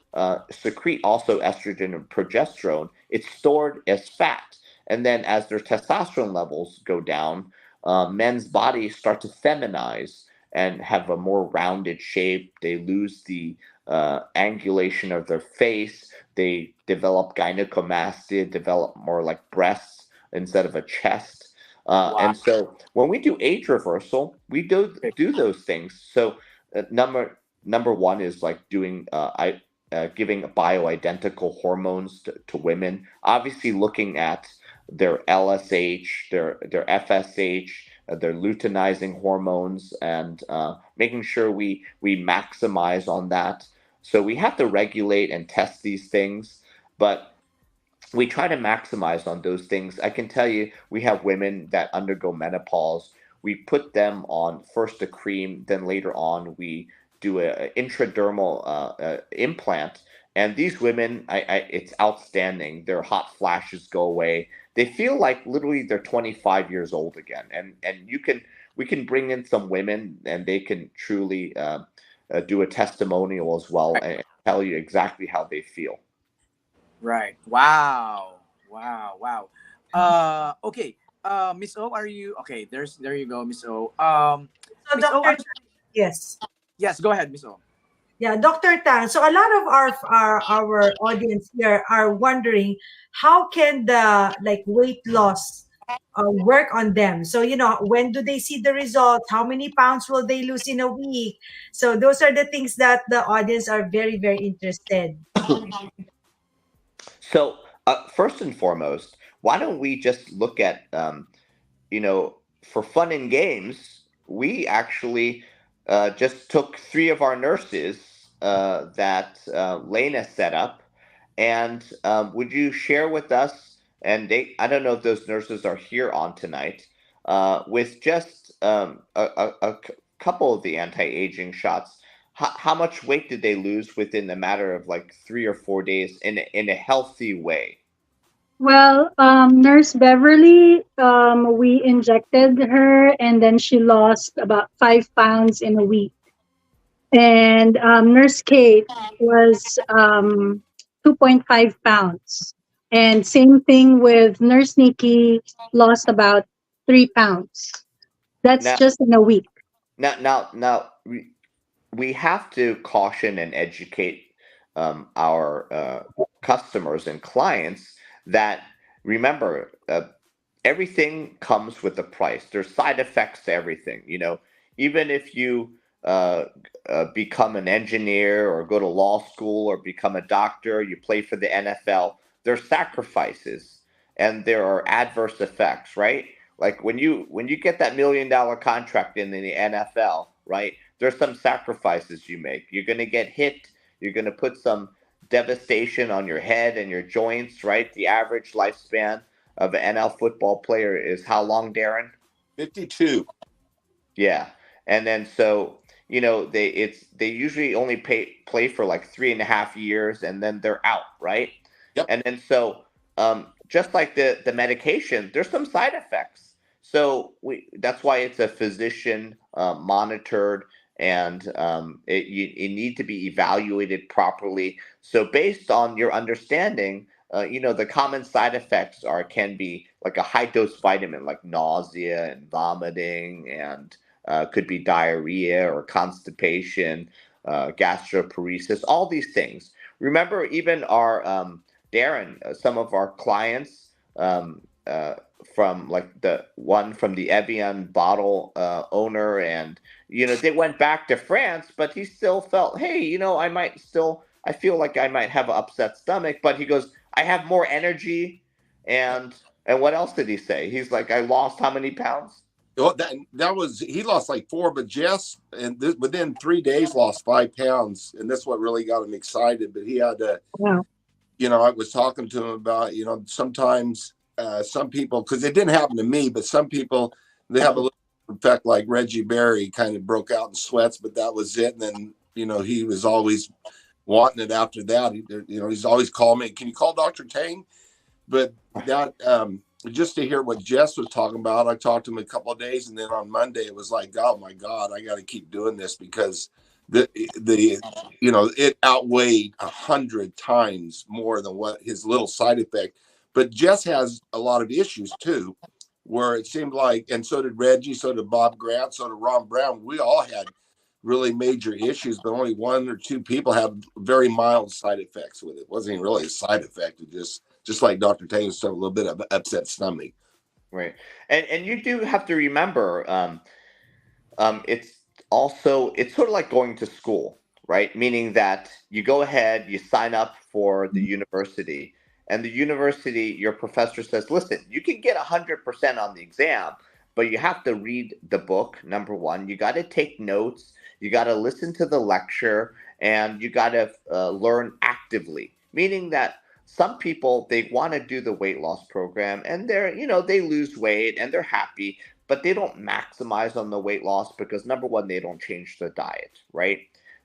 secrete also estrogen and progesterone, it's stored as fat. And then as their testosterone levels go down, men's bodies start to feminize and have a more rounded shape. They lose the angulation of their face. They develop gynecomastia, develop more like breasts instead of a chest. And so when we do age reversal, we do those things. So number one is like doing giving bioidentical hormones to women. Obviously, looking at their LSH, their FSH, their luteinizing hormones, and making sure we maximize on that. So we have to regulate and test these things, but we try to maximize on those things. I can tell you, we have women that undergo menopause. We put them on first a cream, then later on we do a intradermal implant. And these women, it's outstanding. Their hot flashes go away. They feel like literally they're 25 years old again. And we can bring in some women, and they can truly do a testimonial as well and tell you exactly how they feel. Right. Wow. Wow. Wow. Okay. Miss O, are you okay? There you go, Miss O. So, Miss O, yes. yes, go ahead, Miss O. Yeah, Dr. Tang. So a lot of our audience here are wondering how can the like weight loss work on them. So when do they see the results? How many pounds will they lose in a week? So those are the things that the audience are very very interested. So first and foremost, why don't we just look at for fun and games, we actually just took three of our nurses that Lena set up. And would you share with us, and I don't know if those nurses are here on tonight, with just a couple of the anti-aging shots, how much weight did they lose within a matter of like 3 or 4 days in a healthy way? Well, Nurse Beverly, we injected her, and then she lost about 5 pounds in a week. And Nurse Kate was 2.5 pounds. And same thing with Nurse Nikki, lost about 3 pounds. That's just in a week. Now, we have to caution and educate our customers and clients that remember everything comes with a price. There's side effects to everything. Even if you become an engineer or go to law school or become a doctor, you play for the NFL, there's sacrifices and there are adverse effects, right? Like when you get that $1 million contract in the NFL, right? There's some sacrifices you make. You're going to get hit. You're going to put some devastation on your head and your joints, right? The average lifespan of an NFL football player is how long, Darren? 52. Yeah. And then so, they usually only play for like 3.5 years and then they're out, right? Yep. And then so just like the medication, there's some side effects. So that's why it's a physician monitored, and you need to be evaluated properly. So based on your understanding, the common side effects can be like a high dose vitamin, like nausea and vomiting, and could be diarrhea or constipation, gastroparesis, all these things. Remember, even our Darren, some of our clients, from like the one from the Evian bottle owner, and they went back to France, but he still felt, hey, I feel like I might have an upset stomach, but he goes, I have more energy, and what else did he say? He's like, I lost how many pounds? Well, that was, he lost like 4, but Jess, and within 3 days lost 5 pounds, and that's what really got him excited. But he had to, Wow. I was talking to him about, sometimes some people, because it didn't happen to me, but some people, they have a little effect like Reggie Berry, kind of broke out in sweats, but that was it. And then he was always wanting it after that. He's always called me, can you call Dr. Tang? But that just to hear what Jess was talking about, I talked to him a couple of days, and then on Monday it was like, oh my God, I got to keep doing this, because it outweighed 100 times more than what his little side effect. But Jess has a lot of issues too, where it seemed like, and so did Reggie, so did Bob Grant, so did Ron Brown. We all had really major issues, but only 1 or 2 people had very mild side effects with it. It wasn't even really a side effect. It just like Dr. Tang was talking, a little bit of upset stomach. Right. And you do have to remember, it's sort of like going to school, right? Meaning that you go ahead, you sign up for the university, and the university, your professor says, listen, you can get 100% on the exam, but you have to read the book, number one. You got to take notes. You got to listen to the lecture, and you got to learn actively, meaning that some people, they want to do the weight loss program, and they lose weight and they're happy, but they don't maximize on the weight loss because, number one, they don't change the diet, right?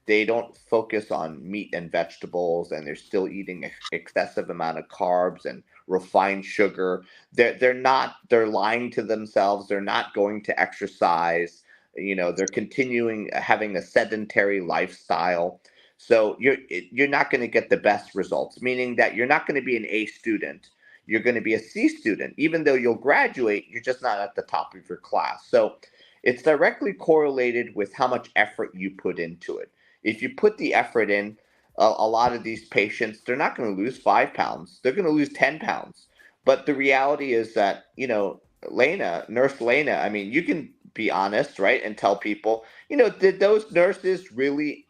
They don't focus on meat and vegetables, and they're still eating excessive amount of carbs and refined sugar. They're lying to themselves. They're not going to exercise. They're continuing having a sedentary lifestyle. So you're not going to get the best results, meaning that you're not going to be an A student. You're going to be a C student. Even though you'll graduate, you're just not at the top of your class. So it's directly correlated with how much effort you put into it. If you put the effort in, a lot of these patients, they're not going to lose 5 pounds. They're going to lose 10 pounds. But the reality is that, Nurse Lena, I mean, you can be honest, right? And tell people, did those nurses really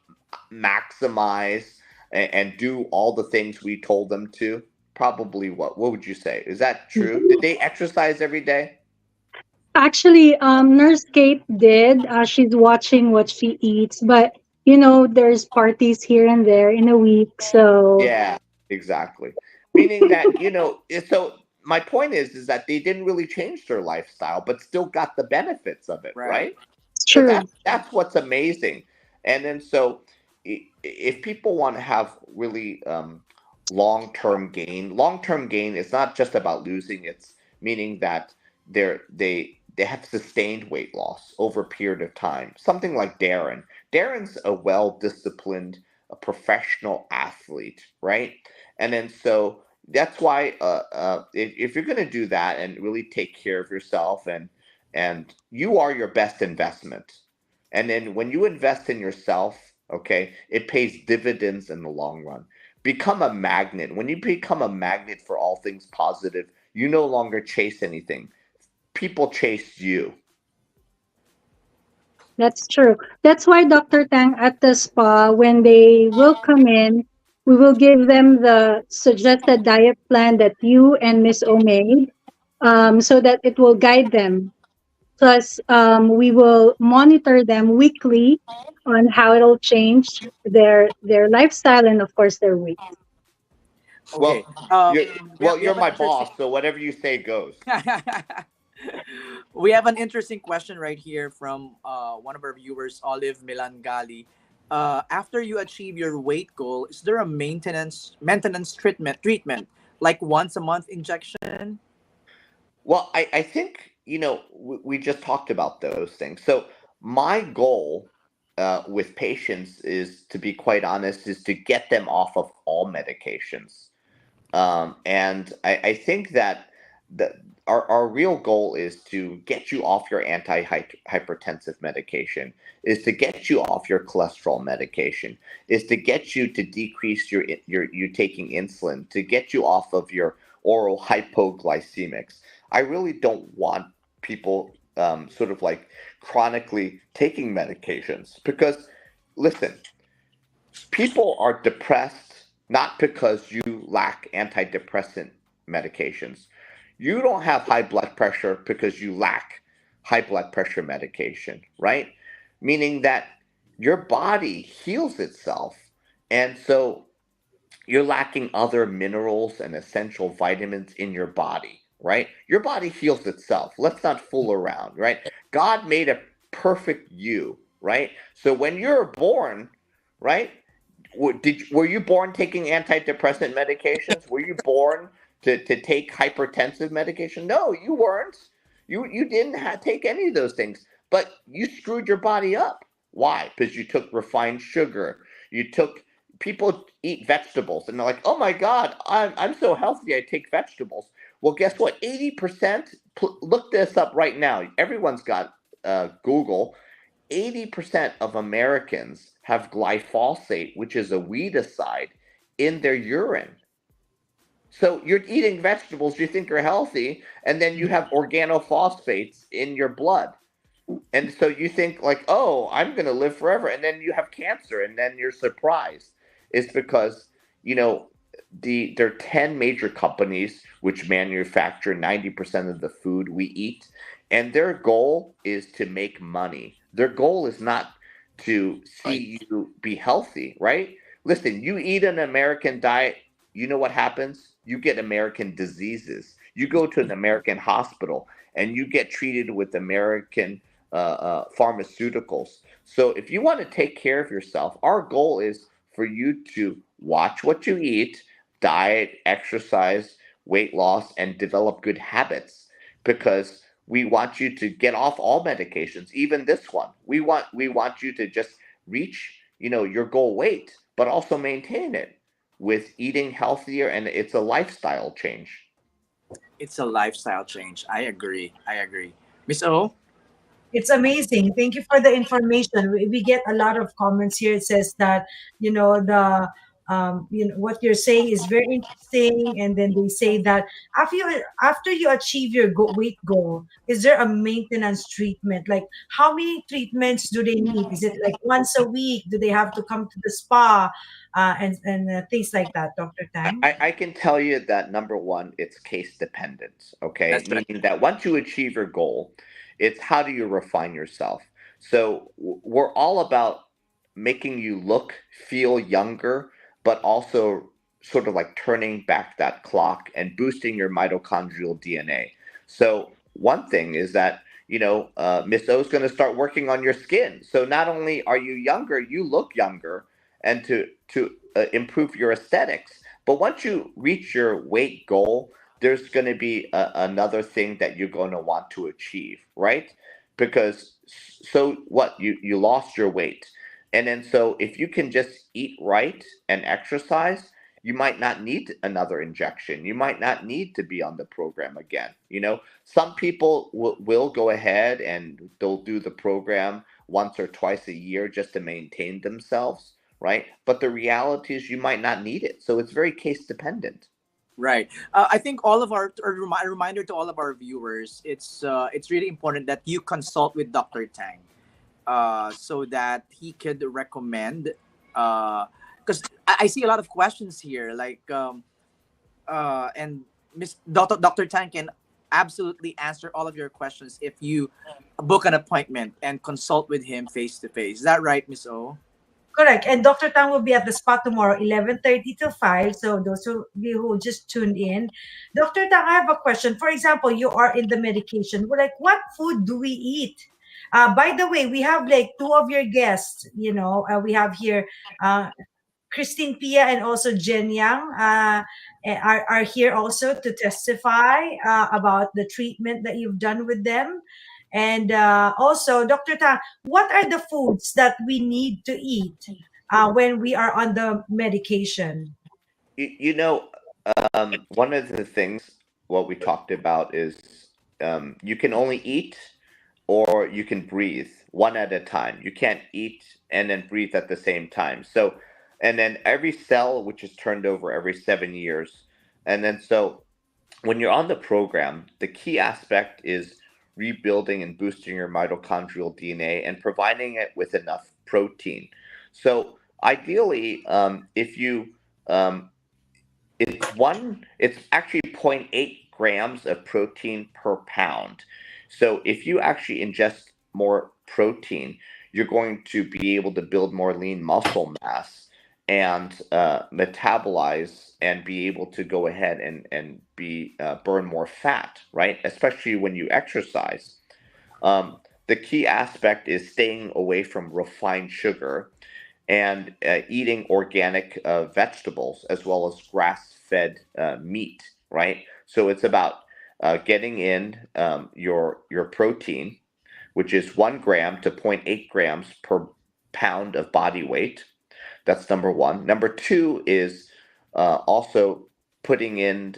maximize and do all the things we told them to? Probably. What would you say? Is that true? Did they exercise every day? Actually, Nurse Kate did. She's watching what she eats, but there's parties here and there in a week, so Yeah, exactly. Meaning that, so my point is that they didn't really change their lifestyle, but still got the benefits of it, right? it's So true. that's what's amazing. And then so if people want to have really long-term gain is not just about losing. It's meaning that they have sustained weight loss over a period of time. Something like Darren. Darren's a well-disciplined, a professional athlete, right? And then so that's why if you're going to do that and really take care of yourself, and you are your best investment. And then when you invest in yourself, okay, it pays dividends in the long run. Become a magnet. When you become a magnet for all things positive, you no longer chase anything. People chase you. That's true. That's why Dr. Tang at the spa, when they will come in, we will give them the suggested diet plan that you and Miss O made, so that it will guide them. Plus, we will monitor them weekly on how it'll change their lifestyle and, of course, their weight. Okay. You're my boss, so whatever you say goes. We have an interesting question right here from one of our viewers, Olive Milangali. After you achieve your weight goal, is there a maintenance treatment like once a month injection? Well, I think we just talked about those things. So my goal with patients is, to be quite honest, is to get them off of all medications. And I think that our real goal is to get you off your anti-hypertensive medication, is to get you off your cholesterol medication, is to get you to decrease you taking insulin, to get you off of your oral hypoglycemics. I really don't want people sort of like chronically taking medications, because listen, people are depressed not because you lack antidepressant medications. You don't have high blood pressure because you lack high blood pressure medication, right? Meaning that your body heals itself. And so you're lacking other minerals and essential vitamins in your body, right? Your body heals itself. Let's not fool around, right? God made a perfect you, right? So when you're born, right? Were you born taking antidepressant medications? Were you born to take hypertensive medication? No, you weren't. You didn't take any of those things, but you screwed your body up. Why? Because you took refined sugar. You took People eat vegetables and they're like, oh my God, I'm so healthy, I take vegetables. Well, guess what? 80%, look this up right now. Everyone's got Google. 80% of Americans have glyphosate, which is a weedicide, in their urine. So you're eating vegetables you think are healthy, and then you have organophosphates in your blood. And so you think like, oh, I'm going to live forever. And then you have cancer, and then you're surprised. It's because, there are 10 major companies which manufacture 90% of the food we eat. And their goal is to make money. Their goal is not to see you be healthy, right? Listen, you eat an American diet, you know what happens? You get American diseases. You go to an American hospital and you get treated with American pharmaceuticals. So if you want to take care of yourself, our goal is for you to watch what you eat, diet, exercise, weight loss, and develop good habits, because we want you to get off all medications, even this one. We want you to just reach, your goal weight, but also maintain it with eating healthier, and it's a lifestyle change. It's a lifestyle change. I agree. Miss O? It's amazing. Thank you for the information. We get a lot of comments here. It says that the what you're saying is very interesting, and then they say that after you achieve your weight goal, is there a maintenance treatment? Like, how many treatments do they need? Is it like once a week? Do they have to come to the spa and things like that, Dr. Tang? I can tell you that number one, it's case dependent. Okay, That's right. meaning that once you achieve your goal, it's how do you refine yourself. So we're all about making you look, feel younger, but also sort of like turning back that clock and boosting your mitochondrial DNA. So one thing is that Miss O is going to start working on your skin. So not only are you younger, you look younger, and to improve your aesthetics. But once you reach your weight goal, there's going to be another thing that you're going to want to achieve, right? Because so what, you lost your weight, and then so if you can just eat right and exercise, you might not need another injection. You might not need to be on the program again. Some people will go ahead and they'll do the program once or twice a year just to maintain themselves, right? But the reality is you might not need it. So it's very case dependent. Right. I think all of a reminder to all of our viewers, it's really important that you consult with Dr. Tang, so that he could recommend. Because I see a lot of questions here, like and Dr. Tang can absolutely answer all of your questions if you book an appointment and consult with him face to face. Is that right, Miss O? Correct. And Dr. Tang will be at the spot tomorrow, 11:30 to 5. So those of you who just tuned in. Dr. Tang, I have a question. For example, you are in the medication. We're like, what food do we eat? By the way, we have like two of your guests. We have here Christine Pia and also Jen Yang are here also to testify about the treatment that you've done with them. And also, Dr. Tang, what are the foods that we need to eat when we are on the medication? one of the things what we talked about is you can only eat or you can breathe one at a time. You can't eat and then breathe at the same time. So, and then every cell, which is turned over every 7 years. And then so when you're on the program, the key aspect is rebuilding and boosting your mitochondrial DNA and providing it with enough protein. So ideally, if you it's actually zero point 0.8 grams of protein per pound. So if you actually ingest more protein, you're going to be able to build more lean muscle mass and metabolize and be able to go ahead and be burn more fat, right? Especially when you exercise. The key aspect is staying away from refined sugar and eating organic vegetables as well as grass-fed meat, right? So it's about getting in your protein, which is 1 gram to 0.8 grams per pound of body weight. That's number one. Number two is also putting in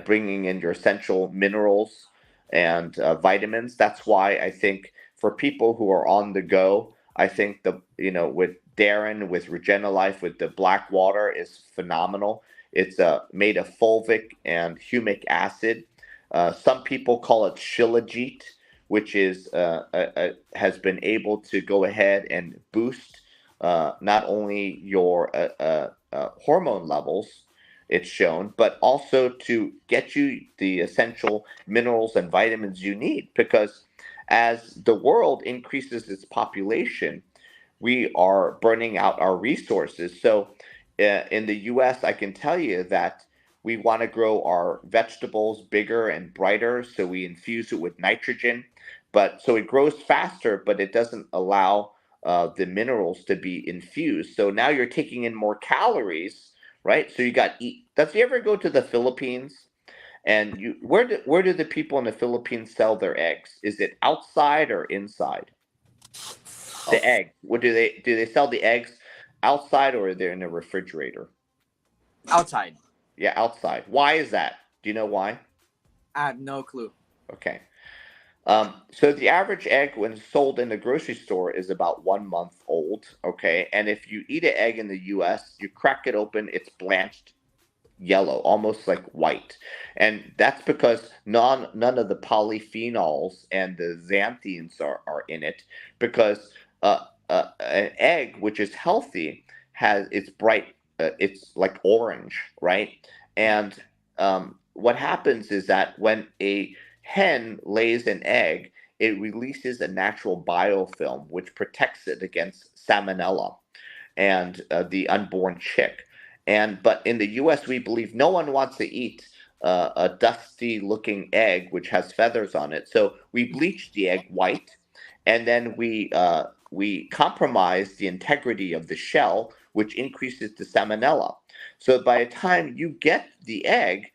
bringing in your essential minerals and vitamins. That's why I think for people who are on the go, I think with Darren with Regena Life with the black water is phenomenal. It's made of fulvic and humic acid. Some people call it shilajit, which is has been able to go ahead and boost not only your hormone levels, it's shown, but also to get you the essential minerals and vitamins you need. Because as the world increases its population, we are burning out our resources. So in the US, I can tell you that we want to grow our vegetables bigger and brighter. So we infuse it with nitrogen, but so it grows faster, but it doesn't allow the minerals to be infused. So now you're taking in more calories, right? So you got eat. Does you ever go to the Philippines? And where do the people in the Philippines sell their eggs? Is it outside or inside? The egg. What do they sell the eggs outside or are they in a refrigerator? Outside. Yeah, outside. Why is that? Do you know why? I have no clue. Okay. So the average egg when sold in the grocery store is about 1 month old. Okay. And if you eat an egg in the US, you crack it open, it's blanched yellow, almost like white. And that's because none of the polyphenols and the xanthines are in it because an egg, which is healthy, it's bright, it's like orange, right? And what happens is that when a hen lays an egg, it releases a natural biofilm which protects it against salmonella and the unborn chick. But in the U.S., we believe no one wants to eat a dusty-looking egg which has feathers on it. So we bleach the egg white, and then we compromise the integrity of the shell, which increases the salmonella. So by the time you get the egg,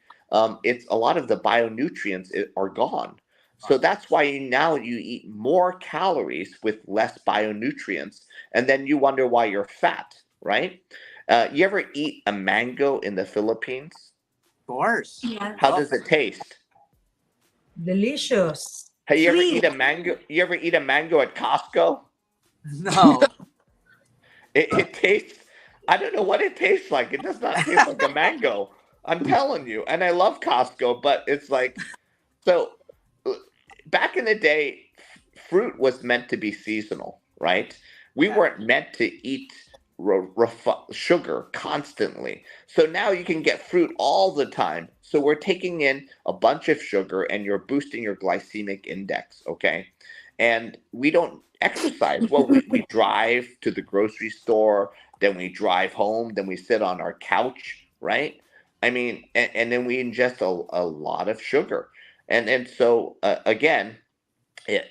it's a lot of the bionutrients are gone. So that's why you eat more calories with less bionutrients, and then you wonder why you're fat, right? You ever eat a mango in the Philippines? Of course. Yeah. How does it taste? Delicious. Have you ever Sweet. eat a mango? You ever eat a mango at Costco? No. It tastes. I don't know what it tastes like. It does not taste like a mango. I'm telling you. And I love Costco, but it's like so. Back in the day, fruit was meant to be seasonal, right? We weren't meant to eat sugar constantly. So now you can get fruit all the time. So we're taking in a bunch of sugar and you're boosting your glycemic index, okay? And we don't exercise. Well, we drive to the grocery store, then we drive home, then we sit on our couch, right? I mean, and then we ingest a lot of sugar. And so, again,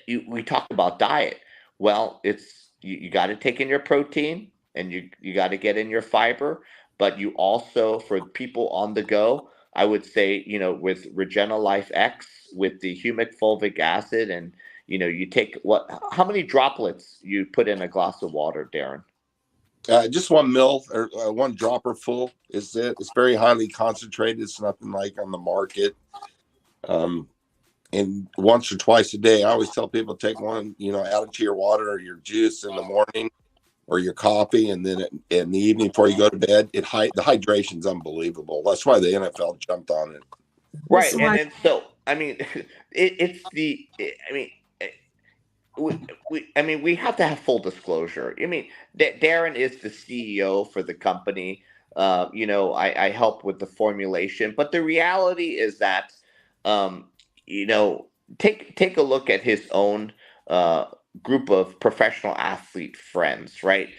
we talked about diet. Well, it's you got to take in your protein and you got to get in your fiber, but you also for people on the go, I would say with Regena Life X with the humic fulvic acid and you take how many droplets you put in a glass of water, Darren? Just 1 ml or 1 dropper full is it. It's very highly concentrated. It's nothing like on the market. And once or twice a day, I always tell people take one, add it to your water or your juice in the morning or your coffee. And then in the evening before you go to bed, the hydration's unbelievable. That's why the NFL jumped on it. Right. And so, I mean, we have to have full disclosure. I mean, Darren is the CEO for the company. I help with the formulation, but the reality is that, take a look at his own group of professional athlete friends, right?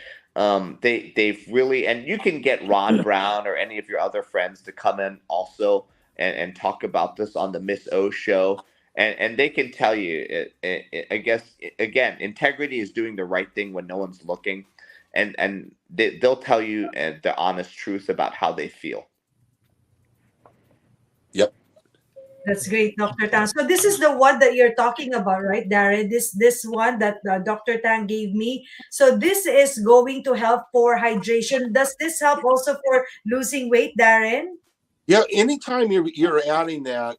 They've really, and you can get Ron Brown or any of your other friends to come in also and talk about this on the Miss O show. And they can tell you, I guess, again, integrity is doing the right thing when no one's looking. And they'll tell you the honest truth about how they feel. Yep. That's great, Dr. Tang. So this is the one that you're talking about, right, Darren? This one that Dr. Tang gave me. So this is going to help for hydration. Does this help also for losing weight, Darren? Yeah. Anytime you're adding that,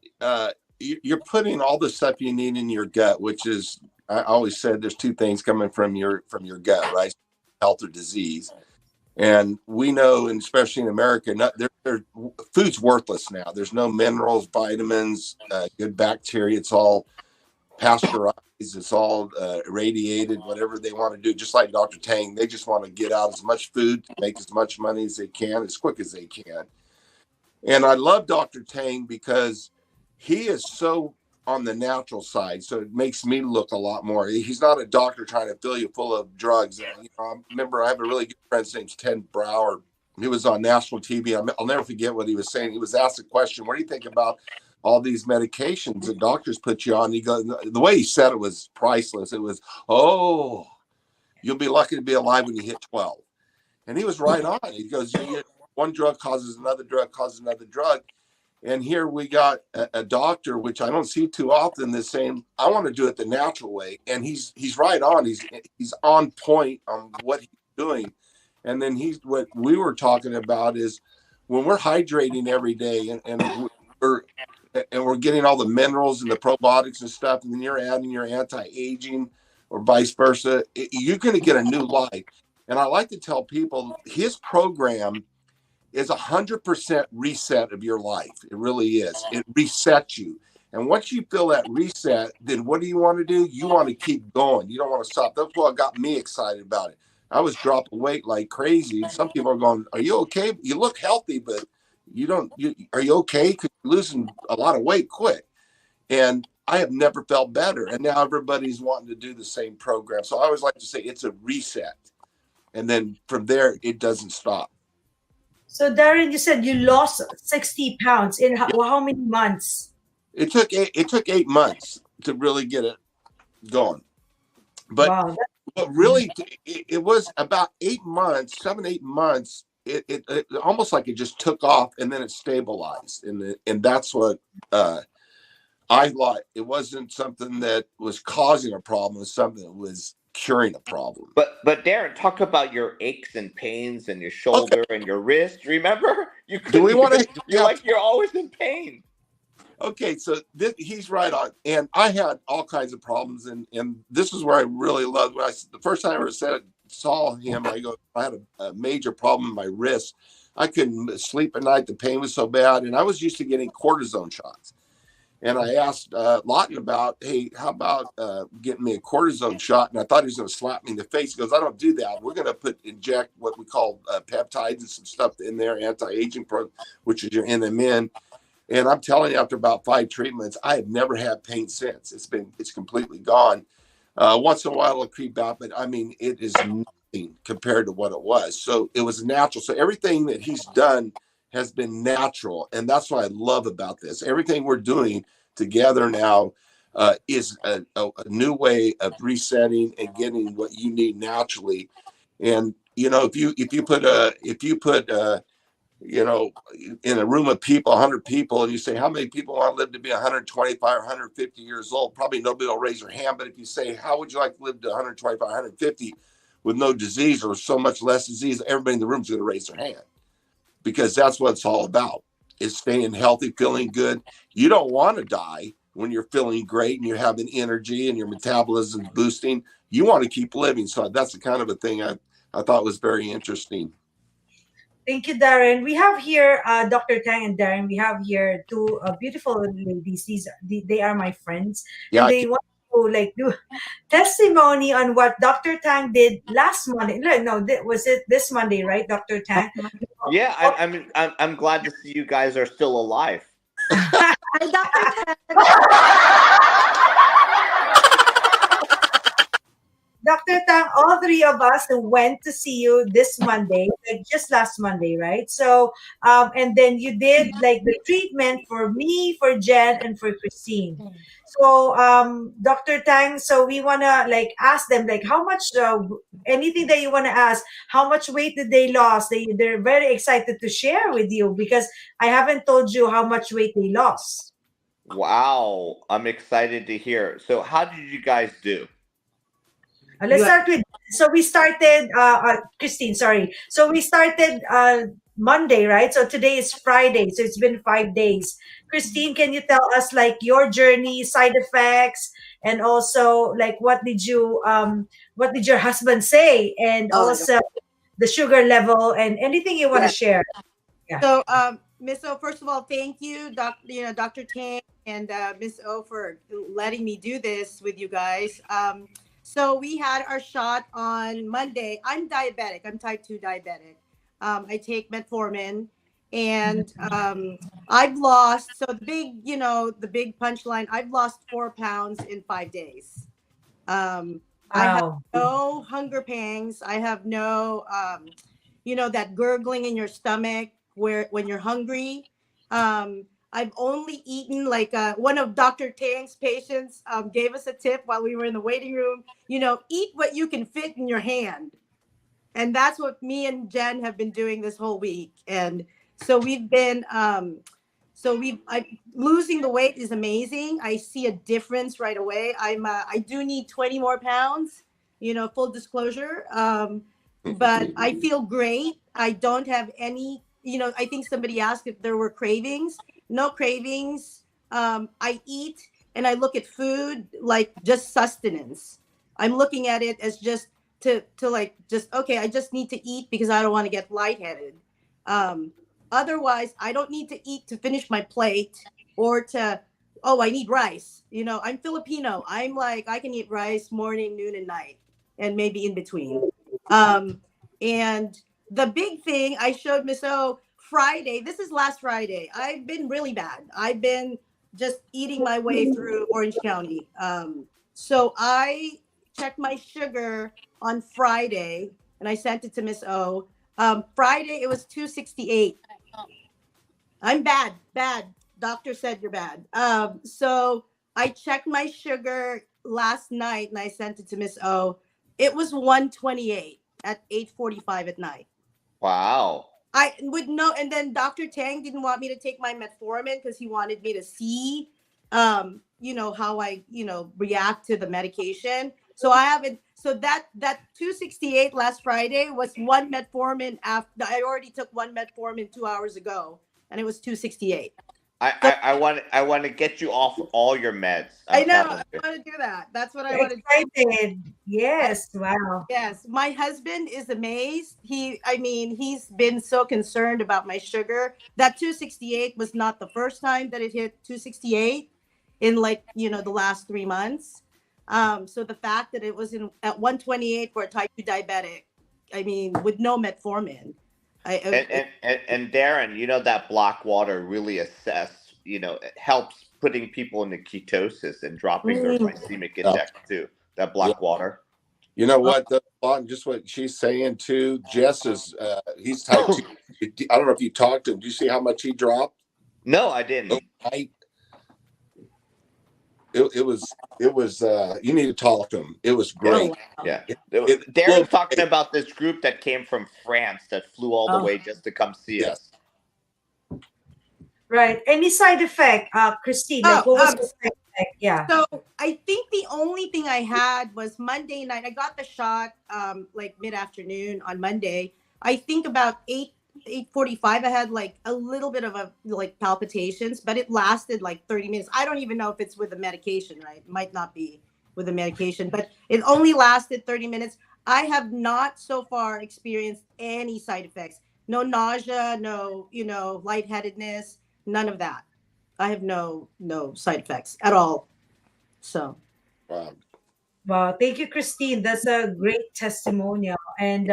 you're putting all the stuff you need in your gut, which is, I always said there's 2 things coming from your gut, right? Health or disease. And we know, and especially in America, food's worthless now. There's no minerals, vitamins, good bacteria. It's all pasteurized. It's all irradiated, whatever they want to do. Just like Dr. Tang, they just want to get out as much food, make as much money as they can, as quick as they can. And I love Dr. Tang because he is so on the natural side, so it makes me look a lot more. He's not a doctor trying to fill you full of drugs. I remember I have a really good friend, his name's Ted Brower. He was on national TV. I'll never forget what he was saying. He was asked a question, what do you think about all these medications that doctors put you on? He goes, the way he said it was priceless. It was, oh, you'll be lucky to be alive when you hit 12. And he was right on. He goes, one drug causes another drug, causes another drug. And here we got a doctor, which I don't see too often, that's saying, I want to do it the natural way. And he's right on. He's on point on what he's doing. And then what we were talking about is when we're hydrating every day and we're getting all the minerals and the probiotics and stuff, and then you're adding your anti-aging or vice versa, you're going to get a new life. And I like to tell people his program is 100% reset of your life. It really is. It resets you. And once you feel that reset, then what do you want to do? You want to keep going. You don't want to stop. That's what got me excited about it. I was dropping weight like crazy. Some people are going, are you okay? You look healthy, but are you okay? Because you're losing a lot of weight quick. And I have never felt better. And now everybody's wanting to do the same program. So I always like to say it's a reset. And then from there, it doesn't stop. So Darren, you said you lost 60 pounds in how many months? It took 8 months to really get it going. But wow, really, it was about 8 months, 7-8 months. It almost like it just took off and then it stabilized. And that's what I thought. It wasn't something that was causing a problem. It was something that was curing a problem. But Darren, talk about your aches and pains and your shoulder and your wrist. Remember, you're always in pain. Okay, so he's right on, and I had all kinds of problems, and this is where I really loved. The first time I ever saw him, I had a major problem in my wrist. I couldn't sleep at night. The pain was so bad, and I was used to getting cortisone shots. And I asked Lawton about, hey, how about getting me a cortisone shot? And I thought he was going to slap me in the face. He goes, I don't do that. We're going to inject what we call peptides and some stuff in there, anti-aging, which is your NMN. And I'm telling you, after about 5 treatments, I have never had pain since. It's completely gone. Once in a while, it'll creep out, but I mean, it is nothing compared to what it was. So it was natural. So everything that he's done has been natural. And that's what I love about this. Everything we're doing together now is a new way of resetting and getting what you need naturally. And, if you put in a room of people, 100 people, and you say, how many people want to live to be 125 or 150 years old? Probably nobody will raise their hand. But if you say, how would you like to live to 125, 150? with no disease or so much less disease, everybody in the room is going to raise their hand, because that's what it's all about, is staying healthy, feeling good. You don't want to die when you're feeling great and you're having energy and your metabolism's boosting. You want to keep living. So that's the kind of a thing I thought was very interesting. Thank you, Darren. We have here Dr. Tang and Darren. We have here two beautiful ladies. They are my friends, and they want to like do testimony on what Dr. Tang did last Monday. No, was it this Monday, right, Dr. Tang? Yeah, I'm glad to see you guys are still alive. Hi, Dr. Dr. Tang, all three of us went to see you this Monday, like just last Monday, right? So, and then you did like the treatment for me, for Jen, and for Christine. So, Dr. Tang, so we want to like ask them like how much, anything that you want to ask, how much weight did they lose? They're very excited to share with you, because I haven't told you how much weight they lost. Wow, I'm excited to hear. So how did you guys do? Let's start with, so we started, Christine, sorry. So we started Monday, right? So today is Friday, so it's been 5 days. Christine, can you tell us like your journey, side effects, and also like what did your husband say, and also the sugar level, and anything you want to share? Yeah. So, Miss O, first of all, thank you, Dr. Tang and Miss O, for letting me do this with you guys. So we had our shot on Monday. I'm diabetic. I'm type 2 diabetic. I take metformin, and I've lost, so the big punchline, I've lost 4 pounds in 5 days. I have no hunger pangs. I have no, that gurgling in your stomach when you're hungry. I've only eaten like one of Dr. Tang's patients gave us a tip while we were in the waiting room. Eat what you can fit in your hand. And that's what me and Jen have been doing this whole week. And so we've been, losing the weight is amazing. I see a difference right away. I do need 20 more pounds, full disclosure. But I feel great. I don't have any, I think somebody asked if there were cravings. No cravings. I eat and I look at food like just sustenance. I'm looking at it as just okay, I just need to eat because I don't want to get lightheaded. Otherwise, I don't need to eat to finish my plate or I need rice. I'm Filipino. I'm like, I can eat rice morning, noon, and night, and maybe in between. And the big thing I showed Miss O Friday, this is last Friday. I've been really bad. I've been just eating my way through Orange County. So I checked my sugar on Friday and I sent it to Miss O. Friday, it was 268. I'm bad. Doctor said you're bad. So I checked my sugar last night and I sent it to Miss O. It was 128 at 8:45 at night. Wow. I would know, and then Dr. Tang didn't want me to take my metformin because he wanted me to see, how I, react to the medication. So I haven't. So that 268 last Friday was one metformin after I already took one metformin 2 hours ago, and it was 268. I want to get you off all your meds. I know. I want to do that. That's what I want to do. Yes. Wow. Yes. My husband is amazed. He's been so concerned about my sugar. That 268 was not the first time that it hit 268 in the last 3 months. So the fact that it was at 128 for a type 2 diabetic, with no metformin. And Darren, that black water really it helps putting people into ketosis and dropping their glycemic index too. That black water. You know what? Just what she's saying too. Jess is he's type 2. I don't know if you talked to him. Do you see how much he dropped? No, I didn't. It was you need to talk to him. It was great. Yeah. Darren's talking about this group that came from France that flew all the way just to come see us. Right. Any side effect, Christine? What was the side Yeah. So I think the only thing I had was Monday night. I got the shot like mid-afternoon on Monday. I think about 8:45 I had like a little bit of a like palpitations, but it lasted like 30 minutes. I don't even know if it's with the medication, right? It might not be with the medication, but it only lasted 30 minutes. I have not so far experienced any side effects. No nausea, no, lightheadedness, none of that. I have no side effects at all. So, Wow. Wow, thank you, Christine. That's a great testimonial. And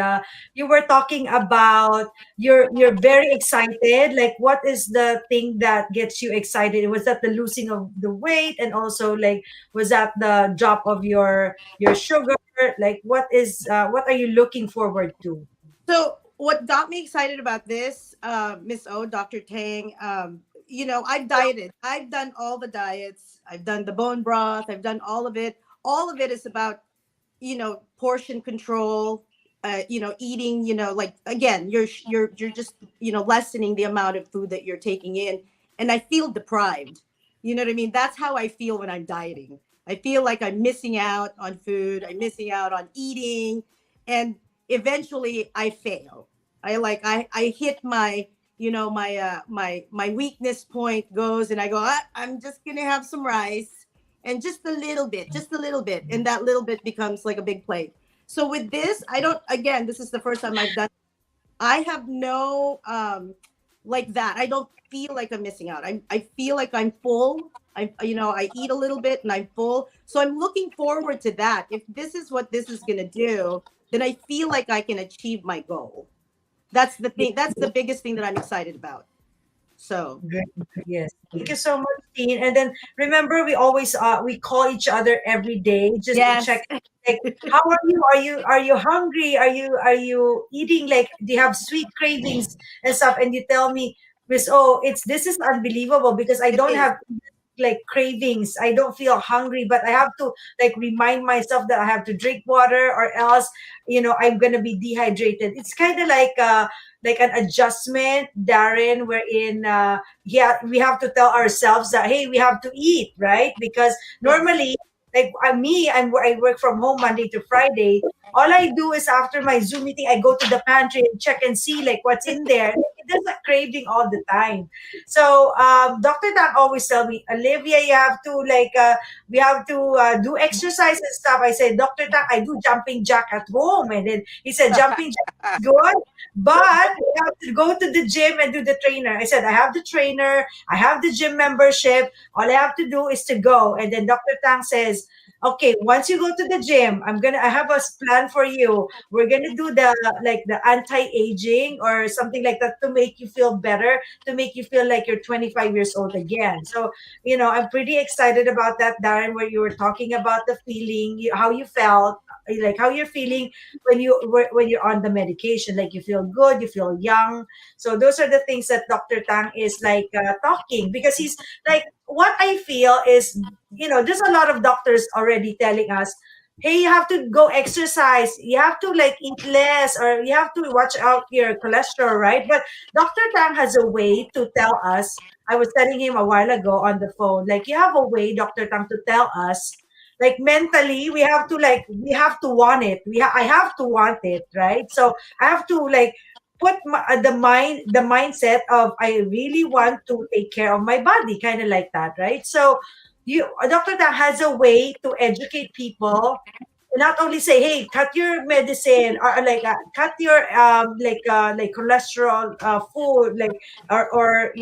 you were talking about you're very excited. Like, what is the thing that gets you excited? Was that the losing of the weight, and also like was that the drop of your sugar? Like, what are you looking forward to? so what got me excited about this, Miss O, Dr. Tang, I've dieted. I've done all the diets. I've done the bone broth. I've done all of it. All of it is about, portion control, eating, like again, you're just, lessening the amount of food that you're taking in. And I feel deprived. You know what I mean? That's how I feel when I'm dieting. I feel like I'm missing out on food. I'm missing out on eating. And eventually I fail. I hit my, my weakness point goes and I go, I'm just going to have some rice and just a little bit. And that little bit becomes like a big plate. So with this, again, this is the first time I've done, I have no, like that. I don't feel like I'm missing out. I feel like I'm full. I eat a little bit and I'm full. So I'm looking forward to that. If this is what this is going to do, then I feel like I can achieve my goal. That's the thing. That's the biggest thing that I'm excited about. So Great. Yes. Thank you so much, Dean. And then remember, we always we call each other every day just to yes, check. Like, how are you? Are you hungry? Are you eating? Like, do you have sweet cravings and stuff? And you tell me, Miss O, this is unbelievable because I it don't is. have like cravings. I don't feel hungry, but I have to like remind myself that I have to drink water or else, I'm gonna be dehydrated. It's kind of like an adjustment, Darren, wherein yeah, we have to tell ourselves that hey, we have to eat, right? Because Yes. normally, like I work from home Monday to Friday. All I do is after my Zoom meeting, I go to the pantry and check and see like what's in there. There's a craving all the time. So Dr. Dan always tell me, Olivia, you have to we have to do exercise and stuff. I said, Dr. Dan, I do jumping jack at home, and then he said, jumping jack is good, but you have to go to the gym and do the trainer. I said, I have the trainer, I have the gym membership. All I have to do is to go. And then Dr. Tang says, okay, once you go to the gym, I have a plan for you. We're gonna do the anti-aging or something like that to make you feel better, to make you feel like you're 25 years old again. So, I'm pretty excited about that, Darren, where you were talking about the feeling, how you felt, like how you're feeling when you're on the medication. Like, you feel good, you feel young. So those are the things that Dr. Tang is like talking, because he's like, what I feel is, there's a lot of doctors already telling us, hey, you have to go exercise, you have to like eat less, or you have to watch out your cholesterol, right? But Dr. Tang has a way to tell us. I was telling him a while ago on the phone, like, you have a way, Dr. Tang, to tell us, like, mentally we have to want it. I have to want it, right? So I have to like put the mindset of I really want to take care of my body, kind of like that, right? So Dr. Tang has a way to educate people, not only say, hey, cut your medicine, or like cut your like cholesterol food, like, or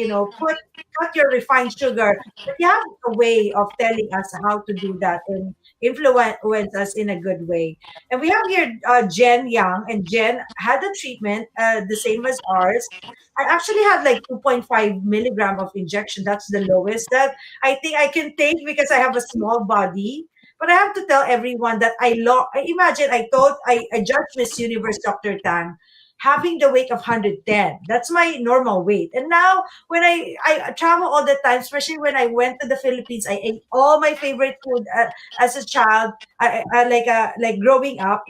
cut your refined sugar, but you have a way of telling us how to do that and influence us in a good way. And we have here Jen Young, and Jen had a treatment the same as ours. I actually had like 2.5 milligram of injection. That's the lowest that I think I can take because I have a small body. But I have to tell everyone that I imagine I judged Miss Universe, Dr. Tang, having the weight of 110. That's my normal weight. And now when I travel all the time, especially when I went to the Philippines, I ate all my favorite food as a child, like growing up.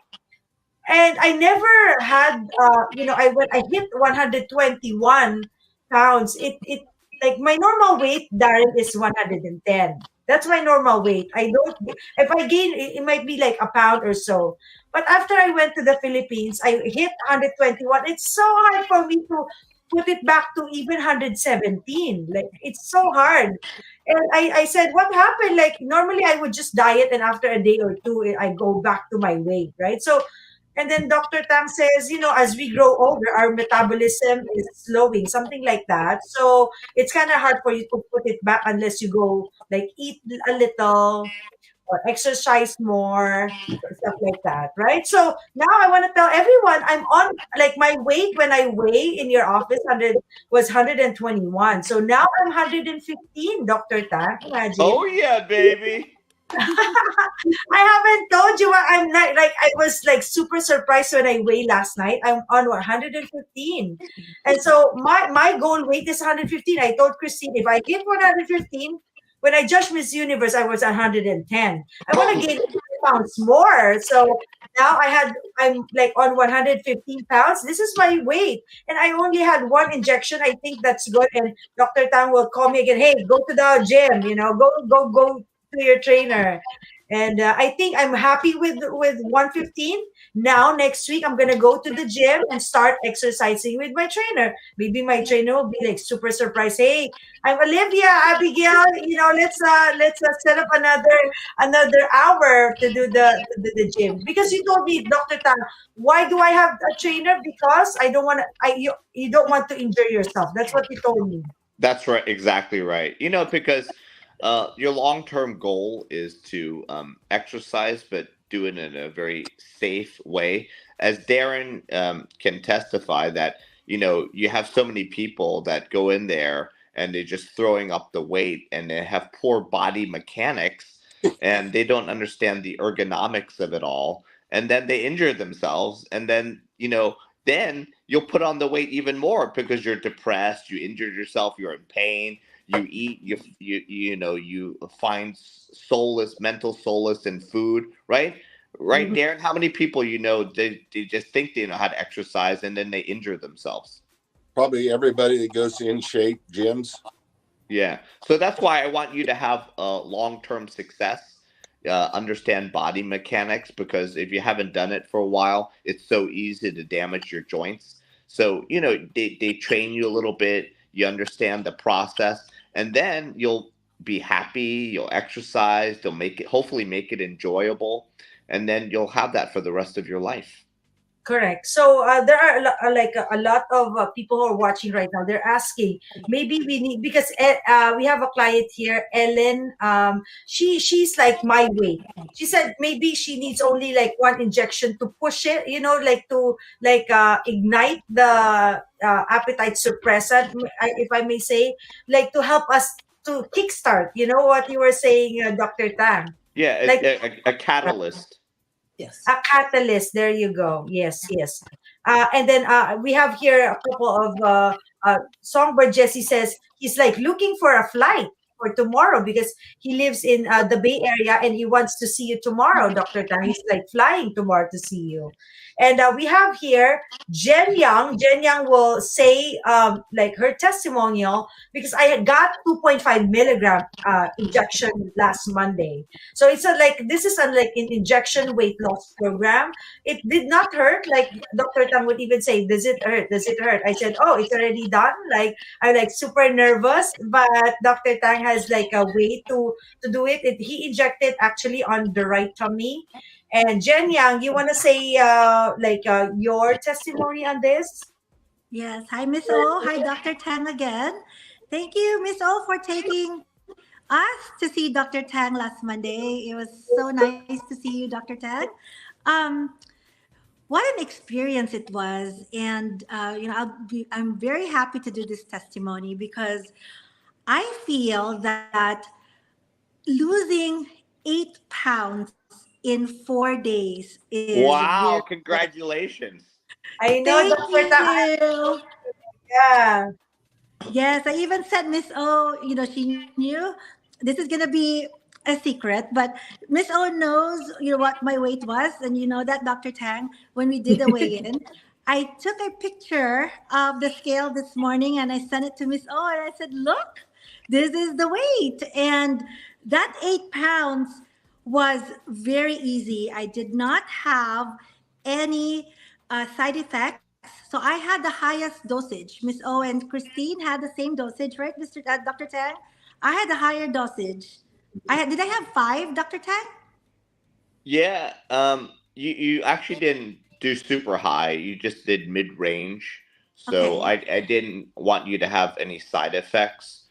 And I never had, I hit 121 pounds. It like my normal weight, Darren, is 110. That's my normal weight. I don't, if I gain, it might be like a pound or so. But after I went to the Philippines, I hit 121. It's so hard for me to put it back to even 117. Like, it's so hard. And I said, what happened? Like, normally I would just diet, and after a day or two, I go back to my weight, right? So, and then Dr. Tang says, as we grow older, our metabolism is slowing, something like that. So it's kind of hard for you to put it back unless you go like eat a little or exercise more, or stuff like that, right? So now I want to tell everyone I'm on, like, my weight when I weigh in your office 100 was 121. So now I'm 115, Dr. Tang. Imagine. Oh yeah, baby. I haven't told you what I'm not, like, I was like super surprised when I weighed last night. I'm on 115. And so my goal weight is 115. I told Christine, if I hit 115, when I judged Miss Universe, I was 110. I want to gain 10 pounds more. So now I'm like on 115 pounds. This is my weight. And I only had one injection. I think that's good. And Dr. Tang will call me again. Hey, go to the gym, go to your trainer. And I think I'm happy with 115. Now next week I'm gonna go to the gym and start exercising with my trainer. Maybe my trainer will be like super surprised. Hey, I'm Olivia, Abigail. Let's set up another hour to do the gym. Because you told me, Dr. Tan, why do I have a trainer? Because I don't want to. You don't want to injure yourself. That's what you told me. That's right, exactly right. Because your long-term goal is to exercise, but do it in a very safe way. As Darren can testify that, you have so many people that go in there and they're just throwing up the weight and they have poor body mechanics and they don't understand the ergonomics of it all. And then they injure themselves. And then, then you'll put on the weight even more because you're depressed, you injured yourself, you're in pain. You eat, you find mental solace in food, right? Right, Mm-hmm. Darren? How many people they just think they know how to exercise and then they injure themselves? Probably everybody that goes to In Shape gyms. Yeah. So that's why I want you to have long-term success, understand body mechanics, because if you haven't done it for a while, it's so easy to damage your joints. So, they train you a little bit, you understand the process, and then you'll be happy, you'll exercise, they'll hopefully make it enjoyable, and then you'll have that for the rest of your life. Correct. So there are a lot of people who are watching right now. They're asking, maybe we need, because we have a client here, Ellen. She's like my weight. She said maybe she needs only like one injection to push it, ignite the appetite suppressant, if I may say, like to help us to kickstart. You know what you were saying, Dr. Tang? Yeah, Like a catalyst. Yes. a catalyst. There you go. Yes. And then we have here a couple of Songbird Jesse says he's like looking for a flight for tomorrow because he lives in the Bay Area and he wants to see you tomorrow, Dr. Tan. He's like flying tomorrow to see you. And we have here Jen Young. Jen Young will say like her testimonial because I had got 2.5 milligram injection last Monday. So it's this is an injection weight loss program. It did not hurt. Like Dr. Tan would even say, does it hurt? Does it hurt? I said, oh, it's already done. Like I'm like super nervous, but Dr. Tang has like a way to do it. He injected actually on the right tummy. And Jen Yang, you want to say your testimony on this? Yes. Hi, Miss O. Hi, Dr. Tang again. Thank you, Miss O, for taking us to see Dr. Tang last Monday. It was so nice to see you, Dr. Tang. What an experience it was. And, I'm very happy to do this testimony because I feel that losing 8 pounds in 4 days is wow, congratulations. I know, Dr. Tang. you. Yeah. Yes, I even said Miss O, she knew this is going to be a secret, but Miss O knows, what my weight was. And you know that, Dr. Tang, when we did the weigh-in, I took a picture of the scale this morning and I sent it to Miss O and I said, look, this is the weight. And that 8 pounds was very easy. I did not have any side effects. So I had the highest dosage. Miss O and Christine had the same dosage, right, Dr. Tang? I had the higher dosage. Did I have 5, Dr. Tang? Yeah, you actually didn't do super high. You just did mid range. So Okay. I didn't want you to have any side effects.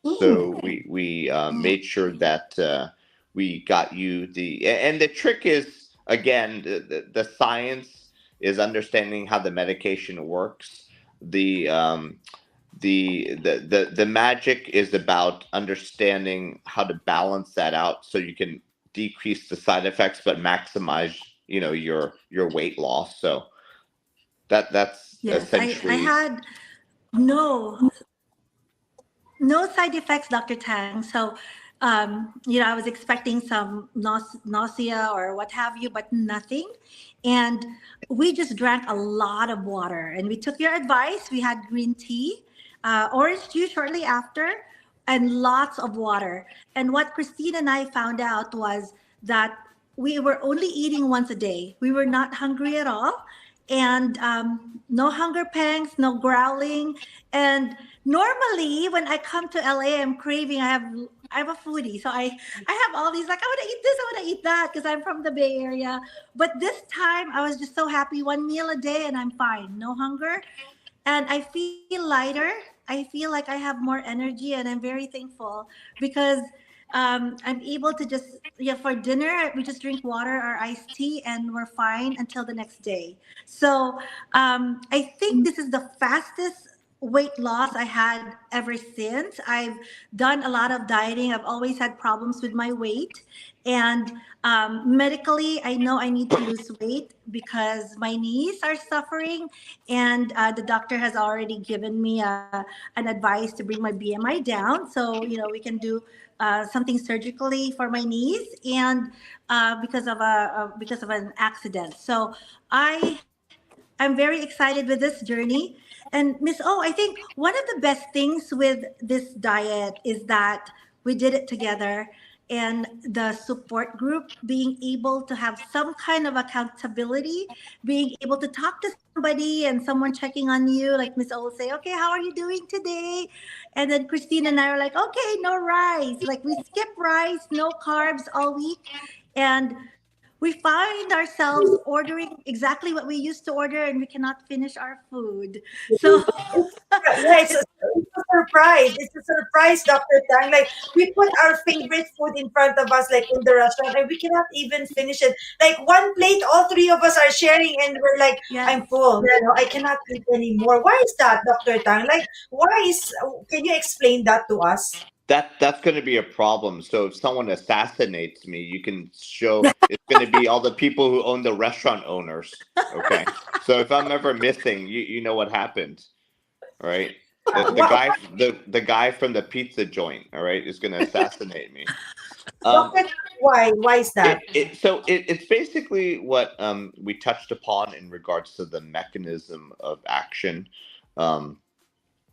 Ooh. So we made sure that we got you and the trick is again the science is understanding how the medication works. The the magic is about understanding how to balance that out so you can decrease the side effects but maximize your weight loss. So that's Yes, I essentially. had no no side effects, Dr. Tang. So, I was expecting some nausea or what have you, but nothing. And we just drank a lot of water. And we took your advice. We had green tea, orange juice shortly after, and lots of water. And what Christine and I found out was that we were only eating once a day. We were not hungry at all. And no hunger pangs, no growling. And normally when I come to LA, I'm craving. I'm a foodie, so I have all these like I want to eat this, I want to eat that because I'm from the Bay Area. But this time I was just so happy, 1 meal a day, and I'm fine, no hunger, and I feel lighter. I feel like I have more energy, and I'm very thankful because I'm able to just for dinner we just drink water or iced tea and we're fine until the next day. So I think this is the fastest weight loss I had ever since. I've done a lot of dieting. I've always had problems with my weight. And medically, I know I need to lose weight because my knees are suffering. And the doctor has already given me an advice to bring my BMI down. So, we can do something surgically for my knees and because of an accident. So I'm very excited with this journey. And Miss O, I think one of the best things with this diet is that we did it together and the support group being able to have some kind of accountability, being able to talk to somebody and someone checking on you, like Miss O will say, okay, how are you doing today? And then Christine and I are like, okay, no rice. Like we skip rice, no carbs all week. And we find ourselves ordering exactly what we used to order and we cannot finish our food. So Yeah, it's a surprise. It's a surprise, Dr. Tang. Like, we put our favorite food in front of us, like in the restaurant, and we cannot even finish it. Like, one plate, all three of us are sharing, and we're like, yes. I'm full. I cannot eat anymore. Why is that, Dr. Tang? Like, can you explain that to us? That's going to be a problem. So if someone assassinates me, you can show it's going to be all the people who own the restaurant owners. Okay. So if I'm ever missing, you know what happened, all right? The guy from the pizza joint, all right, is going to assassinate me. Why? Why is that? It's basically what we touched upon in regards to the mechanism of action,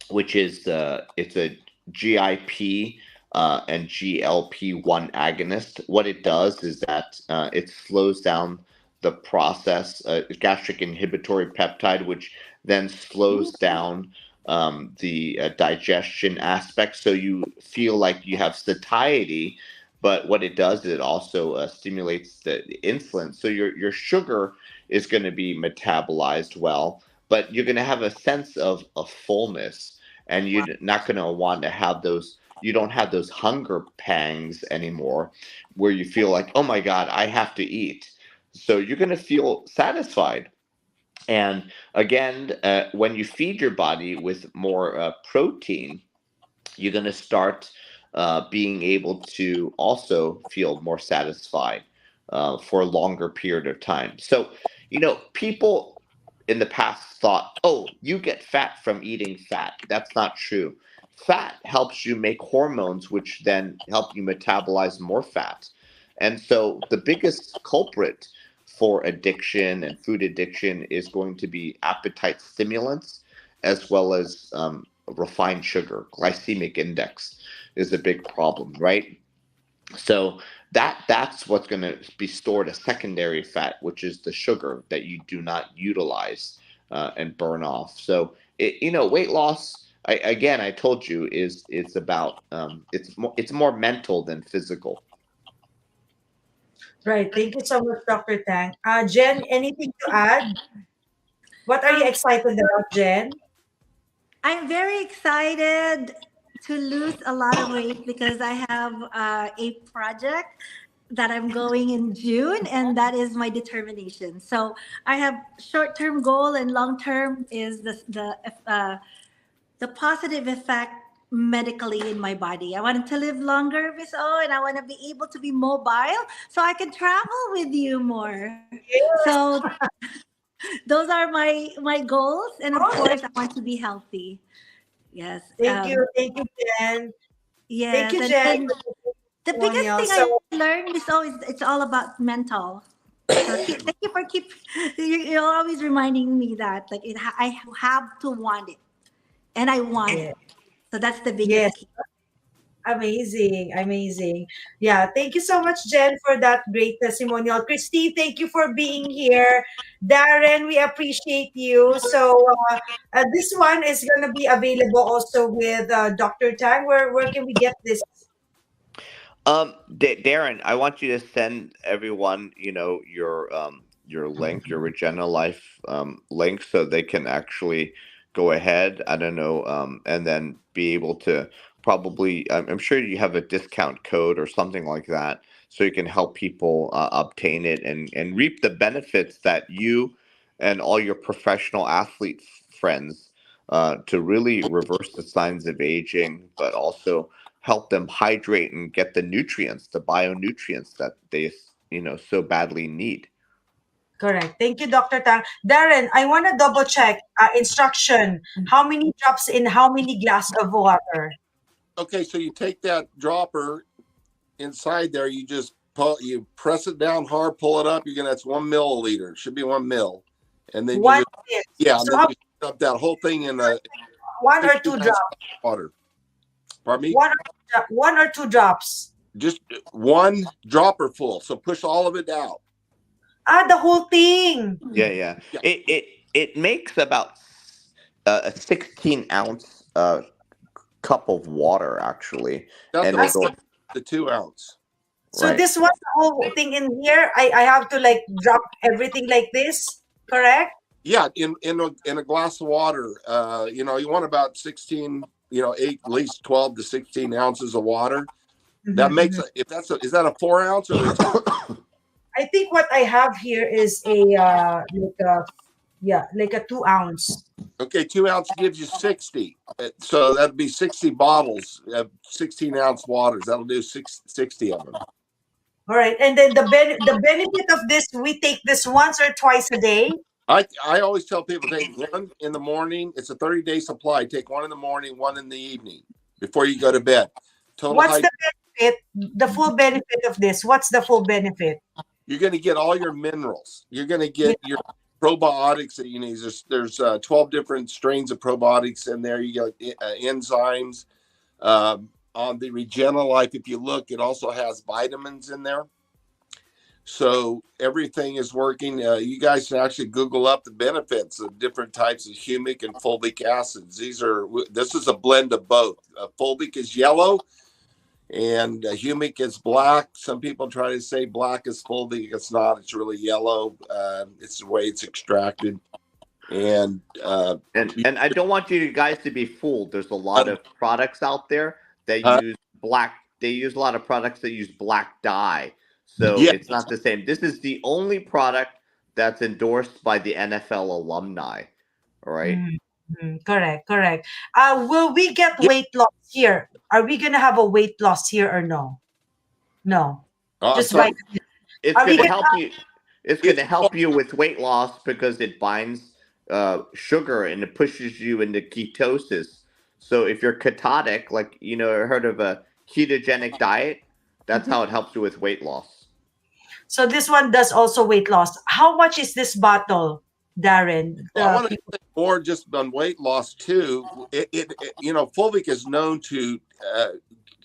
which is it's a GIP and GLP-1 agonist. What it does is that it slows down the process, gastric inhibitory peptide, which then slows down the digestion aspect. So you feel like you have satiety, but what it does is it also stimulates the insulin. So your sugar is going to be metabolized well, but you're going to have a sense of fullness. And you're not going to want to have those, you don't have those hunger pangs anymore where you feel like, oh my God, I have to eat. So you're going to feel satisfied. And again, when you feed your body with more protein, you're going to start being able to also feel more satisfied for a longer period of time. So, people in the past thought, oh, you get fat from eating fat. That's not true. Fat helps you make hormones, which then help you metabolize more fat. And so the biggest culprit for addiction and food addiction is going to be appetite stimulants as well as refined sugar. Glycemic index is a big problem, right? So that's what's going to be stored as secondary fat, which is the sugar that you do not utilize and burn off. So weight loss. Again, I told you it's about it's more mental than physical. Right. Thank you so much, Dr. Tang. Jen, anything to add? What are you excited about, Jen? I'm very excited to lose a lot of weight because I have a project that I'm going in June, and that is my determination. So I have short-term goal and long-term is the positive effect medically in my body. I wanted to live longer, Miss O, and I want to be able to be mobile so I can travel with you more. So those are my goals, and of course, I want to be healthy. Yes. Thank you, Jen. Yes, Thank you, and Jen. then the biggest thing I learned, Miss O, is it's all about mental. So thank you for you're always reminding me that I have to want it, and I want it. So that's the biggest Yes. key. Amazing. Yeah, thank you so much, Jen, for that great testimonial. Christy, thank you for being here. Darren, we appreciate you. So this one is going to be available also with Dr. Tang. Where can we get this? Darren, I want you to send everyone, your link, your Regena Life link, so they can actually go ahead. I don't know, and then be able to probably. I'm sure you have a discount code or something like that, so you can help people obtain it and reap the benefits that you and all your professional athlete friends to really reverse the signs of aging, but also help them hydrate and get the nutrients, the bionutrients that they so badly need. Correct. Thank you, Dr. Tang. Darren, I want to double check instruction. How many drops in how many glass of water? Okay, so you take that dropper inside there, you just you press it down hard, pull it up. That's 1 milliliter. It should be 1 mil. And then you set up that whole thing in a 1 or 2 drops water. Pardon me? 1 or 2 drops. Just 1 dropper full. So push all of it out. The whole thing. Yeah. It makes about a 16-ounce cup of water, actually. That's the 2 ounce. So this was the whole thing in here. I have to drop everything like this, correct? Yeah, in a glass of water. You want about 16, 8, at least 12 to 16 ounces of water. That makes is that a 4 ounce or I think what I have here is a 2 ounce. Okay, 2 ounce gives you 60. So that'd be 60 bottles of 16-ounce waters. That'll do 60 of them. All right, and then the benefit of this, we take this once or twice a day. I always tell people take 1 in the morning. It's a 30-day supply. Take 1 in the morning, 1 in the evening before you go to bed. What's the benefit? The full benefit of this? What's the full benefit? You're going to get all your minerals. You're going to get your probiotics that you need. There's 12 different strains of probiotics in there. You got enzymes. On the Regena Life, if you look, it also has vitamins in there. So everything is working. You guys can actually Google up the benefits of different types of humic and fulvic acids. This is a blend of both. Fulvic is yellow and humic is black. Some people try to say black is fulvic. It's not. It's really yellow. It's the way it's extracted. And I don't want you guys to be fooled. There's a lot of products out there that use black. They use a lot of products that use black dye. So it's not the same. This is the only product that's endorsed by the NFL alumni. All right. Correct. Will we get weight loss here? Are we gonna have a weight loss here or no? No. It's going to help you. It's going to help you with weight loss because it binds sugar and it pushes you into ketosis. So if you're ketotic, heard of a ketogenic diet, that's how it helps you with weight loss. So this one does also weight loss. How much is this bottle, Darren? I want to say more just on weight loss too. Fulvic is known to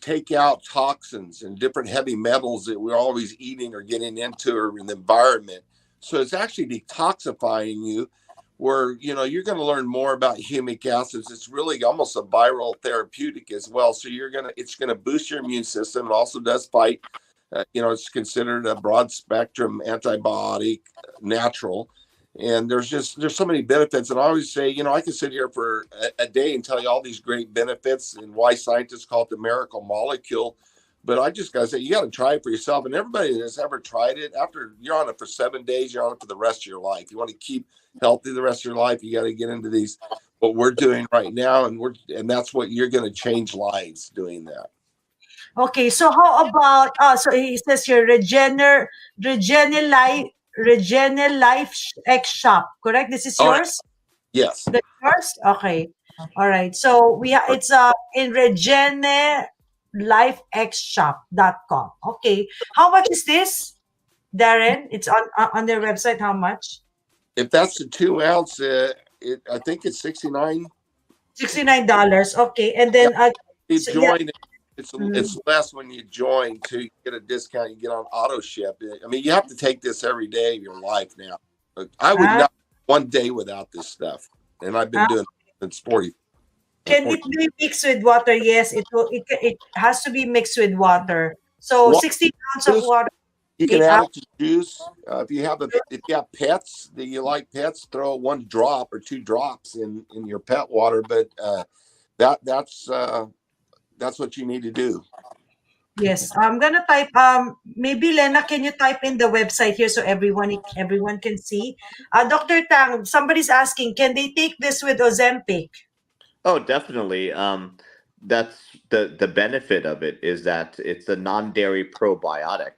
take out toxins and different heavy metals that we're always eating or getting into or in the environment. So it's actually detoxifying you, where, you know, you're going to learn more about humic acids. It's really almost a viral therapeutic as well. So it's going to boost your immune system. It also does fight, you know, it's considered a broad spectrum antibiotic, natural. And there's so many benefits. And I always say, you know, I can sit here for a day and tell you all these great benefits and why scientists call it the miracle molecule. But I just got to say, you got to try it for yourself. And everybody that's ever tried it, after you're on it for 7 days, you're on it for the rest of your life. You want to keep healthy the rest of your life, you got to get into these, what we're doing right now. And that's what you're going to change lives doing that. Okay, so how about, so he says here, Life X Shop, correct? This is yours? Yes. That's yours? Okay. All right. So it's in regenelifexshop.com. Okay. How much is this, Darren? It's on their website. How much? If that's the 2 ounce, I think it's $69. $69. Okay. And then you join. It's less when you join to get a discount. You get on auto ship. I mean, you have to take this every day of your life now. I would not one day without this stuff, and I've been doing it since 40. Can it be mixed with water? Yes, it will. It has to be mixed with water. So 16 ounces of water. You can add it to juice. If you have pets, that you like pets, throw 1 drop or 2 drops in your pet water. But that's what you need to do. Yes, I'm gonna type. Maybe Lena, can you type in the website here so everyone can see? Dr. Tang, somebody's asking, can they take this with Ozempic? Oh, definitely. That's the benefit of it, is that it's a non-dairy probiotic,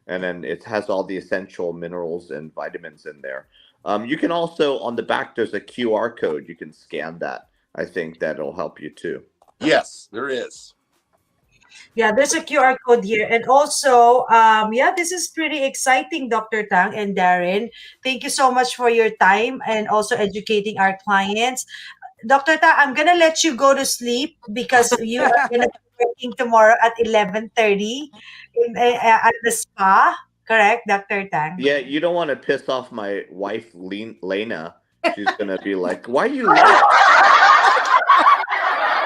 and then it has all the essential minerals and vitamins in there. You can also, on the back, there's a QR code. You can scan that. I think that'll help you too. Yes, there is. Yeah, there's a QR code here. And also, this is pretty exciting, Dr. Tang and Darren. Thank you so much for your time and also educating our clients. Dr. Tang, I'm going to let you go to sleep because you are going to be working tomorrow at 11:30 at the spa. Correct, Dr. Tang? Yeah, you don't want to piss off my wife, Lena. She's going to be like, why are you late?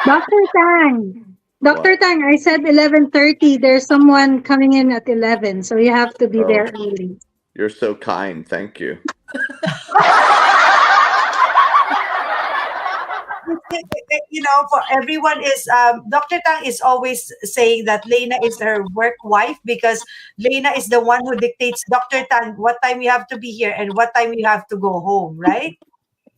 Dr. Tang, I said 11:30. There's someone coming in at 11, so you have to be there early. You're so kind. Thank you. You know, for everyone is Dr. Tang is always saying that Lena is her work wife because Lena is the one who dictates, Dr. Tang, what time you have to be here and what time you have to go home, right?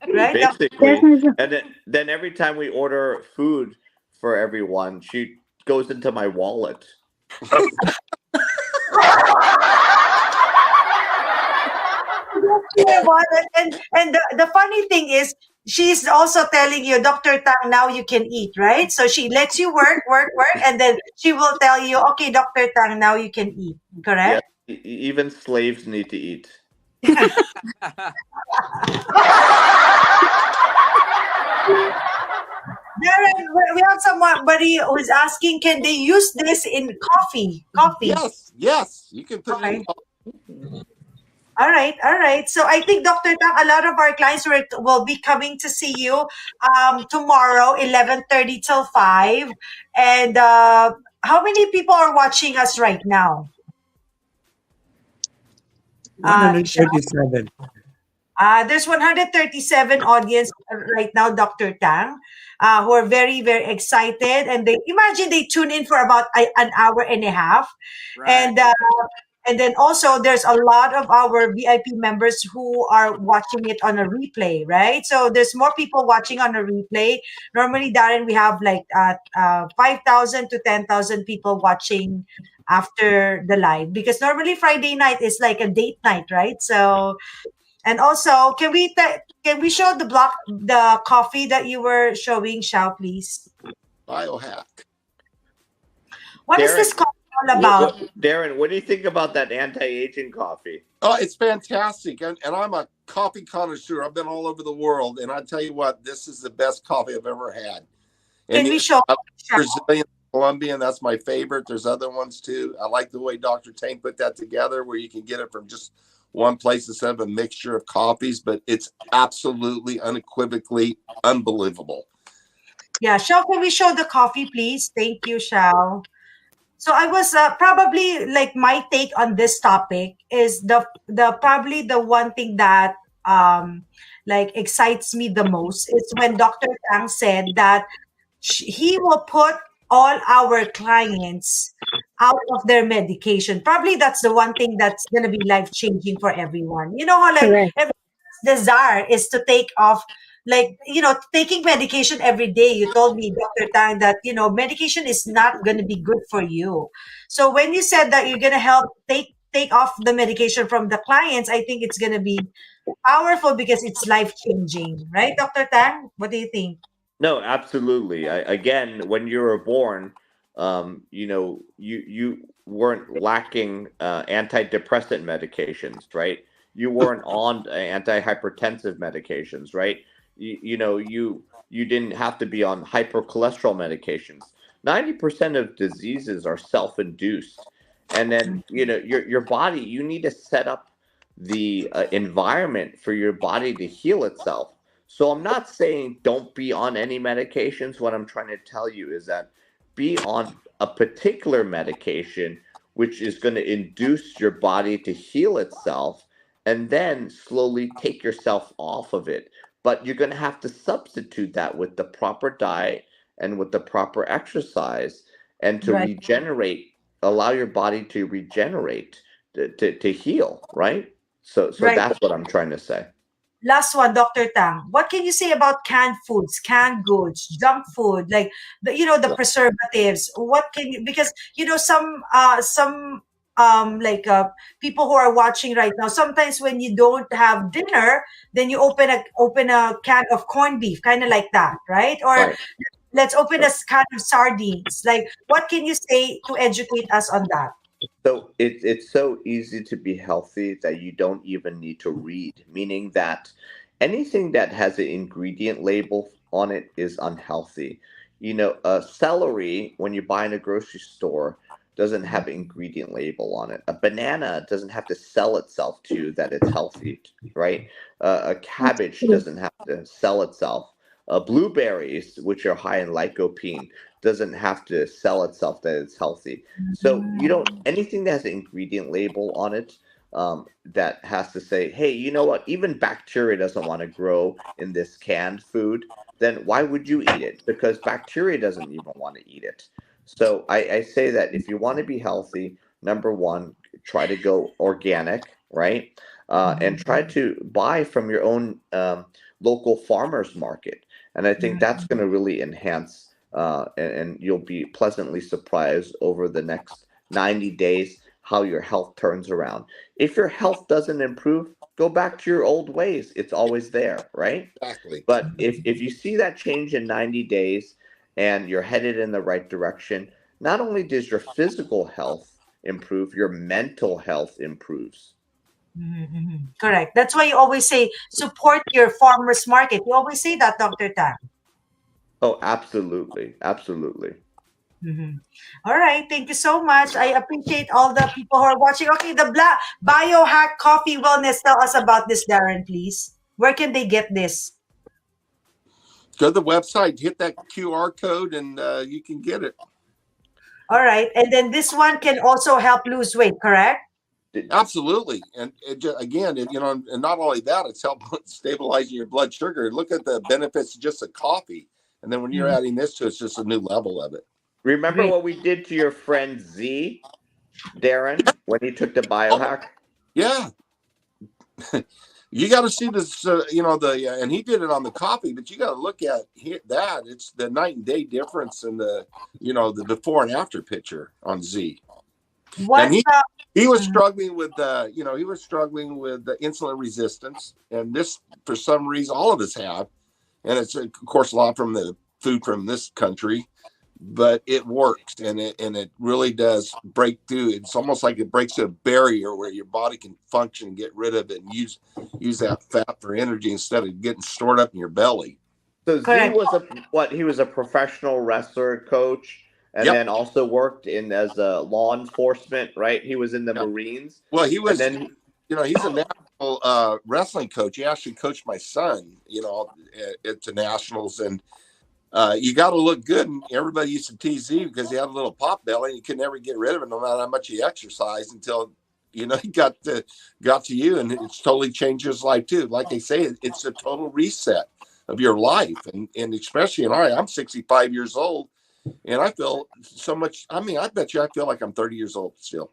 Right. Basically, and then every time we order food for everyone, she goes into my wallet. And the funny thing is, she's also telling you, Dr. Tang, now you can eat, right? So she lets you work, and then she will tell you, okay, Dr. Tang, now you can eat, correct? Yeah, even slaves need to eat. Darren, we have somebody who is asking, can they use this in coffee? Yes, you can put it in coffee. All right. So I think, Dr. Tang, a lot of our clients will be coming to see you tomorrow, 11:30 till 5. And how many people are watching us right now? 137. There's 137 audience right now, Dr. Tang, who are very, very excited. And they tune in for about an hour and a half. Right. And then also there's a lot of our VIP members who are watching it on a replay, right? So there's more people watching on a replay. Normally, Darren, we have like 5,000 to 10,000 people watching after the live, because normally Friday night is like a date night, right? So, and also, can we show the coffee that you were showing, Xiao, please? Biohack. What is this coffee all about? Darren, what do you think about that anti-aging coffee? Oh, it's fantastic. And I'm a coffee connoisseur. I've been all over the world. And I tell you what, this is the best coffee I've ever had. Can we show? Brazilian Colombian. That's my favorite. There's other ones too. I like the way Dr. Tang put that together, where you can get it from just one place instead of a mixture of coffees. But it's absolutely, unequivocally unbelievable. Yeah, Shao, can we show the coffee, please? Thank you, Shao. So I was probably like my take on this topic is the probably the one thing that like excites me the most is when Dr. Tang said that he will put all our clients out of their medication. Probably that's the one thing that's going to be life changing for everyone. You know how like everyone's desire is to take off, like, you know, taking medication every day. You told me, Dr. Tang, that, you know, medication is not going to be good for you. So when you said that you're going to help take off the medication from the clients, I think it's going to be powerful because it's life changing, right, Dr. Tang? What do you think? No, absolutely. Again, when you were born, you know, you weren't lacking antidepressant medications, right? You weren't on antihypertensive medications, right? You know, you didn't have to be on hypercholesterol medications. 90% of diseases are self-induced, and then, you know, your body, you need to set up the environment for your body to heal itself. So I'm not saying don't be on any medications. What I'm trying to tell you is that be on a particular medication which is going to induce your body to heal itself, and then slowly take yourself off of it. But you're going to have to substitute that with the proper diet and with the proper exercise, and to regenerate, allow your body to regenerate, to heal, right? So that's what I'm trying to say. Last one, Dr. Tang. What can you say about canned foods, canned goods, junk food, like the, you know, the preservatives? What can you, because, you know, some people who are watching right now, sometimes when you don't have dinner, then you open a can of corned beef, kind of like that, right? Or let's open a can of sardines. Like, what can you say to educate us on that? So it's so easy to be healthy that you don't even need to read, meaning that anything that has an ingredient label on it is unhealthy. You know, celery, when you buy in a grocery store, doesn't have an ingredient label on it. A banana doesn't have to sell itself to you that it's healthy, right? A cabbage doesn't have to sell itself. Blueberries, which are high in lycopene, doesn't have to sell itself that it's healthy. So you don't, anything that has an ingredient label on it, that has to say, hey, you know what, even bacteria doesn't want to grow in this canned food, then why would you eat it? Because bacteria doesn't even want to eat it. So I say that if you want to be healthy, number one, try to go organic, right? And try to buy from your own local farmers market. And I think that's going to really enhance, and you'll be pleasantly surprised over the next 90 days how your health turns around. If your health doesn't improve, go back to your old ways. It's always there, right? Exactly. But if you see that change in 90 days and you're headed in the right direction, not only does your physical health improve, your mental health improves. Correct. That's why you always say support your farmers market. You always say that, Dr. Tang. Oh, absolutely. Absolutely. All right. Thank you so much. I appreciate all the people who are watching. Okay, the Biohack Coffee Wellness. Tell us about this, Darren, please. Where can they get this? Go to the website, hit that QR code, and you can get it. All right. And then this one can also help lose weight, correct? Absolutely. And again, you know, and not only that, it's helping stabilizing your blood sugar. Look at the benefits of just a coffee. And then when you're adding this to it, it's just a new level of it. Remember what we did to your friend Z, Darren, when he took the biohack? Yeah. You got to see this, you know, and he did it on the coffee, but you got to look at that. It's the night and day difference in the, you know, the before and after picture on Z. And he was struggling with, you know, he was struggling with the insulin resistance. And this, for some reason, all of us have. And it's, of course, a lot from the food from this country. But it works, and it really does break through. It's almost like it breaks a barrier where your body can function and get rid of it and use that fat for energy instead of getting stored up in your belly. So Z was he was a professional wrestler, coach, and then also worked in as a law enforcement, right? He was in the Marines. Well, he was, and then he's a national wrestling coach. He actually coached my son, at the nationals. And you got to look good. And everybody used to tease him because he had a little pop belly and you could never get rid of it no matter how much he exercised until, he got to you, and it's totally changed his life too. Like they say, it's a total reset of your life. And especially I'm 65 years old and I feel so much. I mean, I bet you I feel like I'm 30 years old still.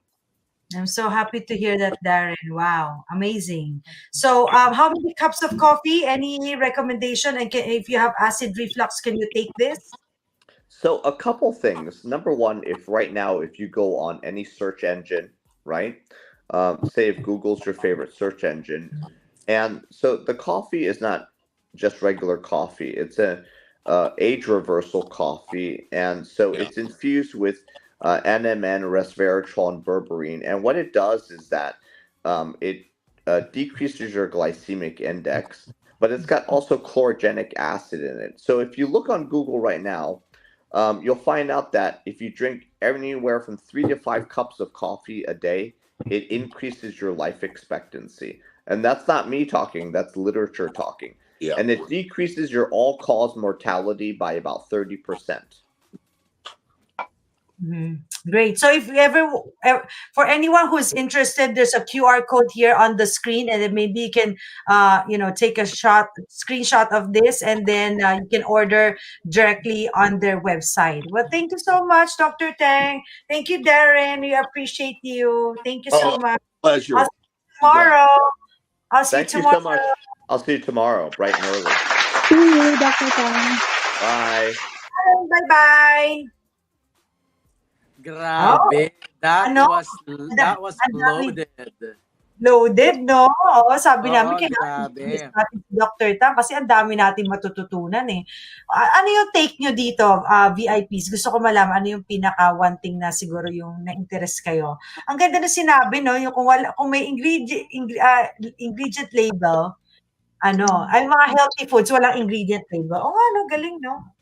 I'm so happy to hear that, Darren. Wow, amazing. So, how many cups of coffee? Any recommendation? And if you have acid reflux, can you take this? So a couple things. Number one, if you go on any search engine, right? Say if Google's your favorite search engine, and so the coffee is not just regular coffee. It's a age reversal coffee, and so it's infused with NMN, resveratrol, and what it does is that it decreases your glycemic index, but it's got also chlorogenic acid in it. So if you look on Google right now, you'll find out that if you drink anywhere from 3 to 5 cups of coffee a day, it increases your life expectancy. And that's not me talking, that's literature talking. Yeah. And it decreases your all-cause mortality by about 30%. Great. So if you ever, for anyone who's interested, there's a QR code here on the screen, and then maybe you can, take a screenshot of this, and then you can order directly on their website. Well, thank you so much, Dr. Tang. Thank you, Darren. We appreciate you. Thank you so much. Pleasure. I'll see you tomorrow. Thank you so much. I'll see you tomorrow, bright and early. See you, Dr. Tang. Bye. Bye-bye. Grabe. That was loaded. Loaded, no? Oo, sabi namin, grabe. natin si Dr. Tang kasi ang dami natin matututunan eh. Ano yung take nyo dito, VIPs? Gusto ko malaman ano yung pinaka one thing na siguro yung na-interest kayo. Ang ganda na sinabi, no? Yung kung may ingredient label, ay mga healthy foods, walang ingredient label. Galing, no?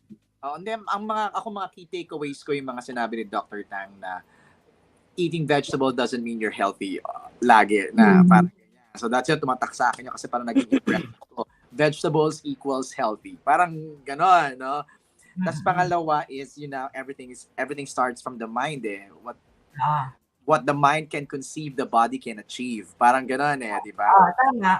Ako mga key takeaways ko yung mga sinabi ni Dr. Tang na eating vegetable doesn't mean you're healthy lagi na parang ganyan. So that's yung tumatak sa akin kasi parang naging vegetables equals healthy. Parang ganon, no? Tapos pangalawa is, everything starts from the mind eh. What the mind can conceive, the body can achieve. Parang ganon eh, di ba? Tama.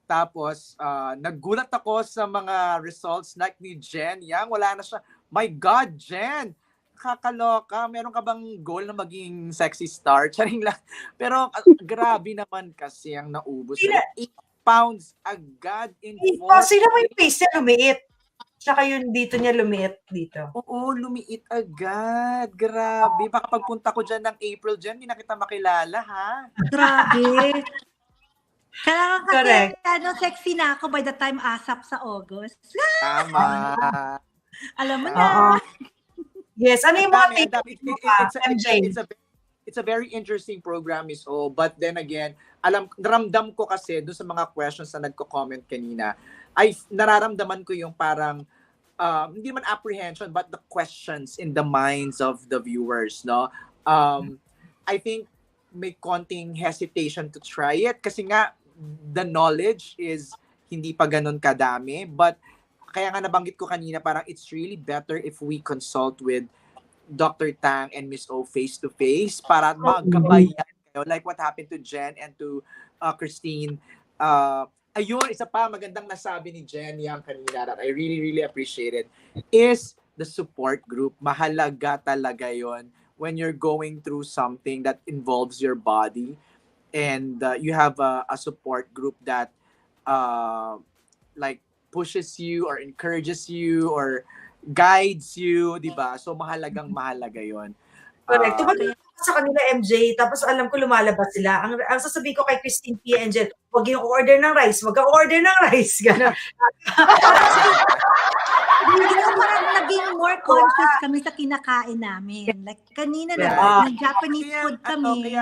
Tapos, nagulat ako sa mga results like ni Jen Yang. Wala na siya. My God, Jen! Kakaloka. Meron ka bang goal na maging sexy star? Charing lang. Pero grabe naman kasi ang naubos. 8 pounds agad in 4 days. Sino mo yung face niya lumiit? Tsaka yung dito niya lumiit dito. Oo, lumiit agad. Grabe. Baka pagpunta ko dyan ng April dyan, hindi na kita makilala, ha? Grabe. Kailangan kasi, sexy na ako by the time ASAP sa August. Tama. Alam mo na. Yes, ano yung mga it's a very interesting program, Miss O. But then again, naramdam ko kasi doon sa mga questions na nagko-comment kanina, ay nararamdaman ko yung parang, hindi man apprehension, but the questions in the minds of the viewers, no? I think may konting hesitation to try it kasi nga, the knowledge is hindi pa ganun kadami, but kaya nga nabanggit ko kanina, parang it's really better if we consult with Dr. Tang and Miss O face-to-face para magabayan kayo. Like what happened to Jen and to Christine. Ayun, isa pa magandang nasabi ni Jen Yang kanina that I really, really appreciated is the support group. Mahalaga talaga yon when you're going through something that involves your body and you have a support group that like pushes you or encourages you or guides you, di ba? So mahalaga yon. Correct. Tumagal sa kanila, MJ, tapos alam ko lumalabas sila. Ang sasabihin ko kay Christine P. Angel, huwag yung order ng rice, wag kang order ng rice. Gano'n. Parang naging more conscious kami sa kinakain namin. Like kanina na, Japanese food kami.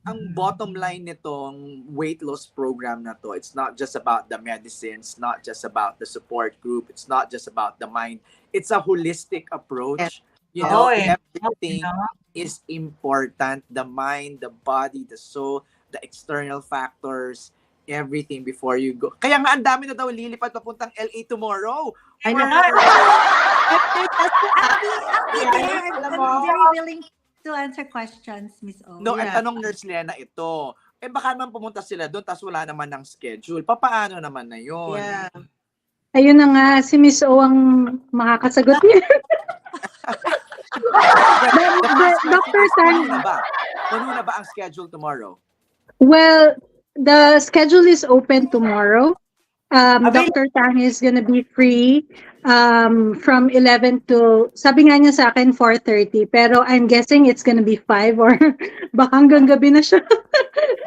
ang bottom line nitong weight loss program na to, it's not just about the medicines, not just about the support group, it's not just about the mind. It's a holistic approach. You know, everything is important. The mind, the body, the soul, the external factors, everything before you go. Kaya nga ang dami na daw lilipat papuntang LA tomorrow. I know. I'm very willing to answer questions, Miss O. No, ang tanong Nurse Lena ito, baka naman pumunta sila doon tapos wala naman ng schedule. Paano naman na yun? Yeah. Ayun na nga, si Miss O ang makakasagot niya. Dr. Tang. Puno na ba ang schedule tomorrow? Well, the schedule is open tomorrow. Dr. Tang is gonna be free from 11 to, sabi nga niya sa akin, 4:30. Pero I'm guessing it's gonna be 5 or baka hanggang gabi na siya.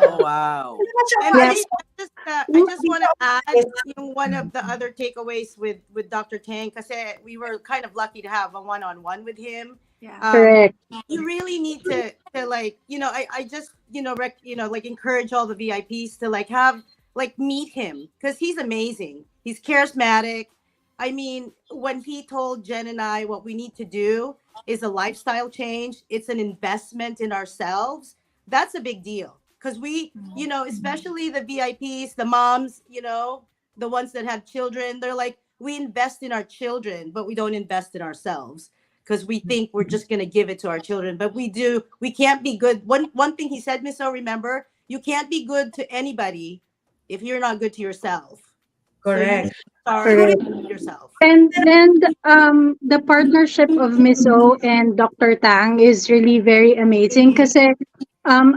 Oh, wow. And I just want to add one of the other takeaways with Dr. Tang, kasi we were kind of lucky to have a one-on-one with him. Yeah. Correct. You really need to like, I just, like encourage all the VIPs to like meet him, because he's amazing. He's charismatic. I mean, when he told Jen and I what we need to do is a lifestyle change, it's an investment in ourselves. That's a big deal. Because we, especially the VIPs, the moms, the ones that have children, they're like, we invest in our children, but we don't invest in ourselves because we think we're just going to give it to our children. But we can't be good. One thing he said, Miss O, remember, you can't be good to anybody if you're not good to yourself. Correct. So you start yourself. And then the partnership of Miss O and Dr. Tang is really very amazing kasi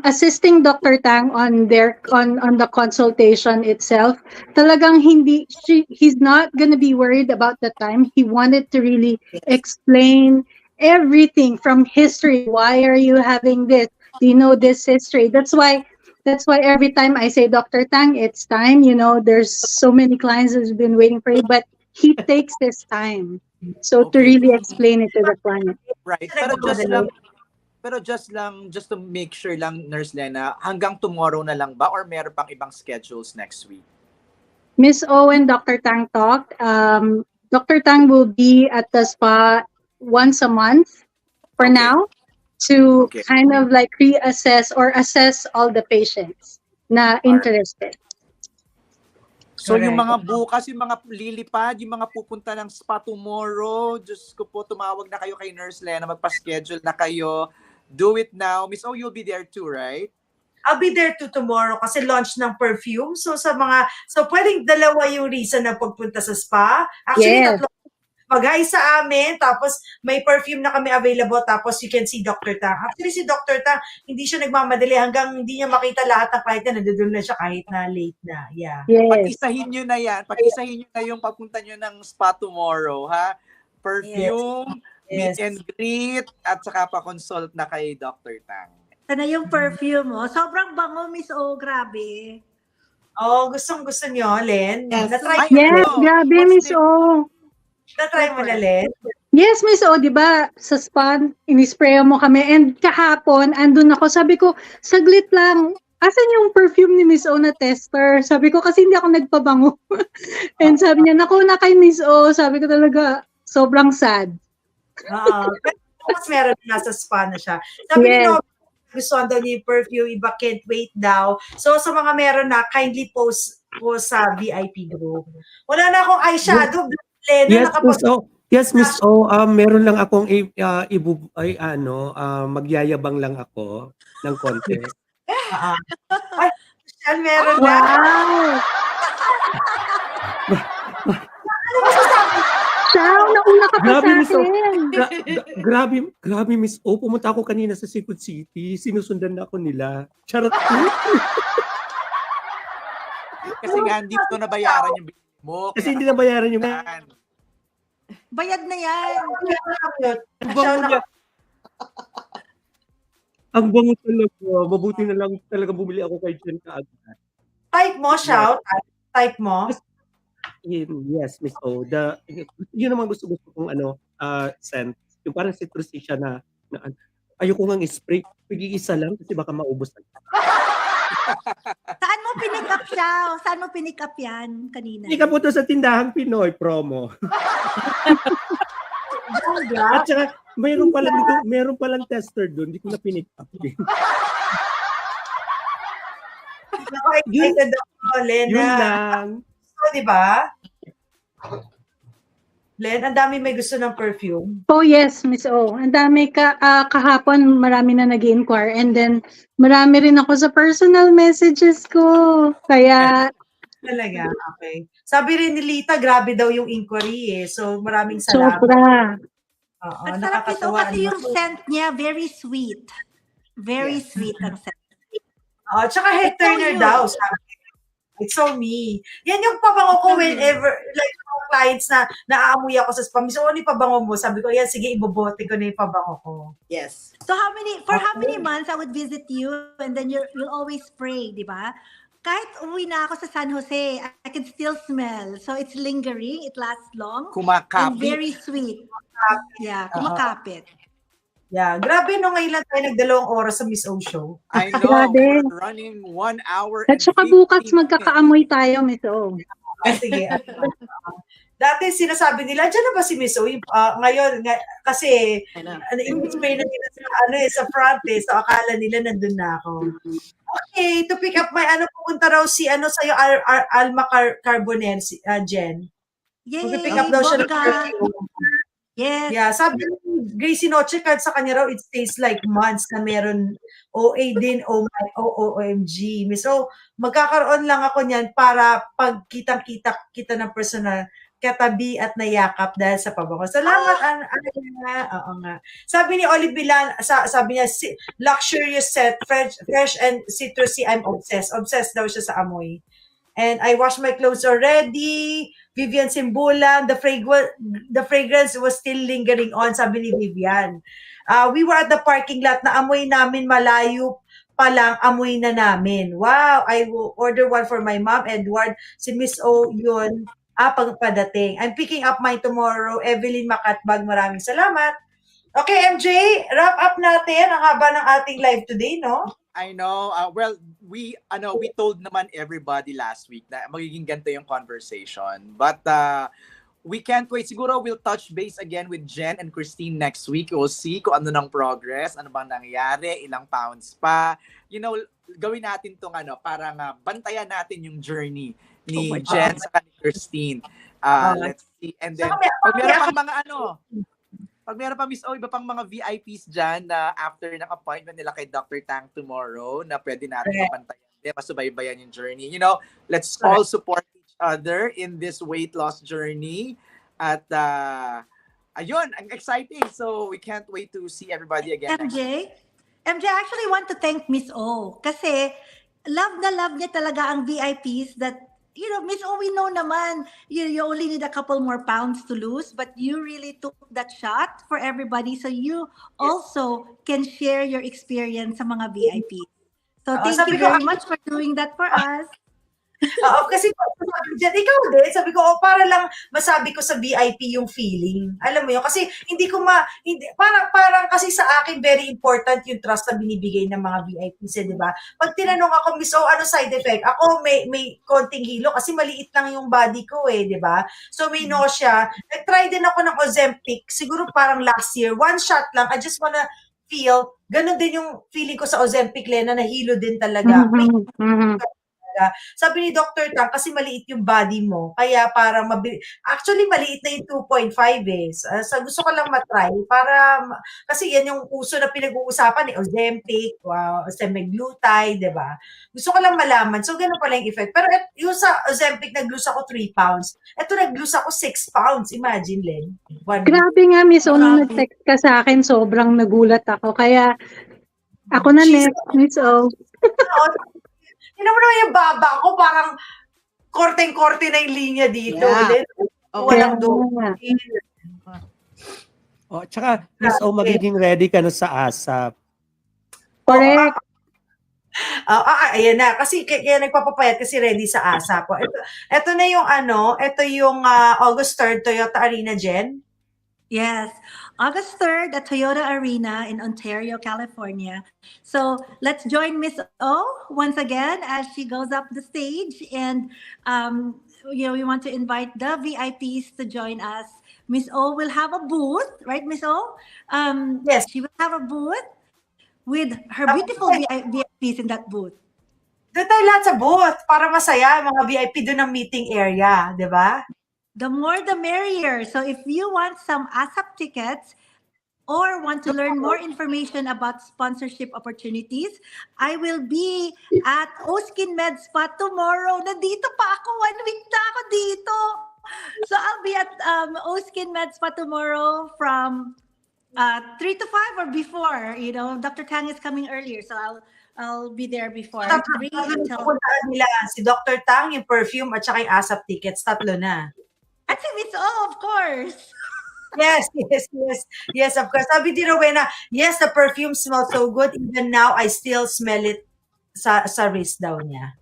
assisting Dr. Tang on the consultation itself, talagang he's not gonna be worried about the time. He wanted to really explain everything from history. Why are you having this? Do you know this history? That's why every time I say, Dr. Tang, it's time. There's so many clients who's been waiting for you, but he takes his time. So to really explain it to the client. Right. Pero just to make sure lang, Nurse Lena, hanggang tomorrow na lang ba or meron pang ibang schedules next week? Miss O and Dr. Tang talked. Dr. Tang will be at the spa once a month for now to kind of like reassess or assess all the patients na interested. So yung mga bukas, yung mga lilipad, yung mga pupunta ng spa tomorrow, Diyos ko po, tumawag na kayo kay Nurse Lena, magpa-schedule na kayo. Do it now. Miss O, you'll be there too, right? I'll be there too tomorrow kasi launch ng perfume. So pwedeng dalawa yung reason na pagpunta sa spa. Actually, tatlo mag-hi sa amin, tapos may perfume na kami available, tapos you can see Dr. Tang. Actually, si Dr. Tang, hindi siya nagmamadali hanggang hindi niya makita lahat ng client na nandoon na siya kahit na late na. Yeah. Yes. Pag-isahin nyo na yan. Pag-isahin nyo na yung pagpunta nyo ng spa tomorrow, ha? Perfume, meet and greet, at saka pa-consult na kay Dr. Tang. Sana yung perfume mo. Sobrang bango, Miss O. Grabe. Oh, gustong-gusto nyo, Len? Yes. Yes, grabe, Miss O. Na-try mo na, Len? Yes, Miss O, di ba, sa spa, inispray mo kami. And kahapon, andun ako, sabi ko, saglit lang, asan yung perfume ni Miss O na tester? Sabi ko, kasi hindi ako nagpabango. And sabi niya, naku na kay Miss O. Sabi ko talaga, sobrang sad. Mas meron na sa spa na siya. Sabi ni Nob, gusto daw niya yung perfume, iba can't wait daw. So, sa mga meron na, kindly post sa VIP group. Wala na akong eyeshadow, Lena, Yes, Miss O, meron lang akong magyayabang lang ako ng konti. Ay, Michelle, meron na. Ciao, nauna ka pa sa akin. Grabe, Miss O. Pumunta ako kanina sa Secret City. Sinusundan na ako nila. Charot. Kasi nga, hindi ko nabayaran yung bill mo. Kasi hindi nabayaran yung Bayad na yan. Ang bango niya. Ang bango talaga. Mabuti na lang talaga bumili ako kay Jen kaagad. Type mo, shout. Type mo. Yes, Miss O. Yun naman gusto kong scent. Yung parang citrusy siya na Ayoko ngang spray. Pag-iisa lang kasi baka maubos. Saan mo pinick up siya? Saan mo pinick up yan kanina? Hindi ka po to sa tindahang Pinoy promo. At saka, mayroon palang tester doon. Hindi ko na pinick up. Excited ako, Len. Yun lang. So, di ba? Len, ang dami may gusto ng perfume. Oh yes, Miss O. Ang dami kahapon marami na nag-inquire and then marami rin ako sa personal messages ko. Kaya Talaga, okay. Sabi rin ni Lita, grabe daw yung inquiry eh. So maraming salamat. sobra. Oo, Ang sarap ito nakakatawa. kasi yung scent niya, very sweet. Very sweet ang scent. Oh, tsaka head turner daw, sabi. It's so me. Yan yung pabango ko whenever, like, mga clients na naaamoy ako sa spa. So, ano yung pabango mo? Sabi ko, yan, sige, ibobote ko na yung pabango ko. Yes. So how many months I would visit you and then you'll always spray, di ba? Kahit uwi na ako sa San Jose, I can still smell. So it's lingering, it lasts long. And Kumakapit. very sweet. Yeah, kumakapit. Yeah, grabe no ngayon lang tayo nagdalawang oras sa Miss O show. I know. Grabe. We're running 1 hour At saka bukas magkakaamoy tayo, Miss O. Sige. Dati sinasabi nila, dyan na ba si Miss O? Ngayon, kasi in-spray na nila sa front eh. So akala nila nandun na ako. Okay, to pick up pupunta raw si sa'yo, 𝗬𝗚𝗃𝗀𝗀𝗃𝗀𝗃, Jen. Yay! Pick up daw siya ng bongga. perfume. Yes. Yeah, sabi ni 𝗬𝗚𝗁𝗁𝗃𝗀 kahit sa kanya raw, it stays like months na meron OA din, OMG. So, magkakaroon lang ako niyan para pag kita ng personal, katabi at nayakap dahil sa pabango. Salamat, oo nga. Sabi ni Olivia, sabi niya, luxurious set, fresh and citrusy, I'm obsessed. Obsessed daw siya sa amoy. And I washed my clothes already. Vivian Simbulan, the fragrance was still lingering on, sabi ni Vivian. We were at the parking lot na amoy namin malayo pa lang, amoy na namin. Wow, I will order one for my mom, Edward. Si Miss O yun, pagpadating. I'm picking up mine tomorrow. Evelyn Makatbag, maraming salamat. Okay, MJ, wrap up natin ang haba ng ating live today, no? I know. Well, we told naman everybody last week na magiging ganito yung conversation. But we can't wait. Siguro we'll touch base again with Jen and Christine next week. We'll see kung ano ng progress, ano bang nangyayari, ilang pounds pa. You know, gawin natin tong parang bantayan natin yung journey ni Jen sa ni Christine. Let's see. And then, pag meron pang mga pag meron pa, Miss O, iba pang mga VIPs dyan na after ng appointment nila kay Dr. Tang tomorrow na pwede natin mapantayan, masubaybayan yung journey. You know, let's all support each other in this weight loss journey. At, ayun, ang exciting. So, we can't wait to see everybody again. MJ, I actually want to thank Miss O kasi love na love niya talaga ang VIPs that, you know, Miss O, we know naman, you only need a couple more pounds to lose, but you really took that shot for everybody so you also can share your experience sa mga VIPs. So thank you very much for doing that for us. Kasi sabi dyan, ikaw din, sabi ko, para lang masabi ko sa VIP yung feeling. Alam mo yun, kasi parang kasi sa akin, very important yung trust na binibigay ng mga VIPs, di ba? Pag tinanong ako, Miss O, ano side effect? Ako, may konting hilo kasi maliit lang yung body ko di ba? So may nausea. Nag-try din ako ng Ozempic, siguro parang last year, 1 shot lang, I just wanna feel, ganun din yung feeling ko sa Ozempic, Lena, nahilo din talaga. Sabi ni Dr. Tang, kasi maliit yung body mo, kaya parang actually maliit na yung 2.5 So gusto ko lang matry para, kasi yan yung uso na pinag-uusapan Ozempic, semaglutide, di ba? Gusto ko lang malaman. So ganun pala yung effect. Pero yung sa Ozempic, nag-lose ako 3 pounds. Ito nag-lose ako 6 pounds. Imagine, Len. Grabe nga, Miss O, nung nag-text ka sa akin, sobrang nagulat ako. Kaya ako na next, Miss O. Tignan mo naman yung baba ko, parang korteng-korte na yung linya dito. Walang doon. Tsaka, Miss O, magiging ready ka na sa ASAP. Correct. Ayan na. Kasi kaya nagpapapayat kasi ready sa ASAP. Ito na yung ito yung August 3rd Toyota Arena, Jen. Yes, August 3rd at Toyota Arena in Ontario, California. So let's join Miss O once again as she goes up the stage. And, we want to invite the VIPs to join us. Miss O will have a booth, right, Miss O? Yes. She will have a booth with her beautiful VIPs in that booth. Doon tayo lahat sa booth para masaya mga VIP doon ng meeting area, di ba? The more the merrier. So if you want some ASAP tickets or want to learn more information about sponsorship opportunities, I will be at 𝗬𝗏𝗧𝗴𝗍𝗀𝗺 tomorrow. Nandito pa ako. 1 week na ako dito. So I'll be at 𝗬𝗏𝗧𝗴𝗍𝗀𝗺 tomorrow from 3 to 5 or before. Dr. Tang is coming earlier, so I'll be there before 3 until... nila si Dr. Tang, yung perfume at saka yung ASAP tickets. 3 na. At si Miss O, of course. Yes, of course. Sabi ni Rowena, yes, the perfume smells so good. Even now, I still smell it sa wrist daw niya.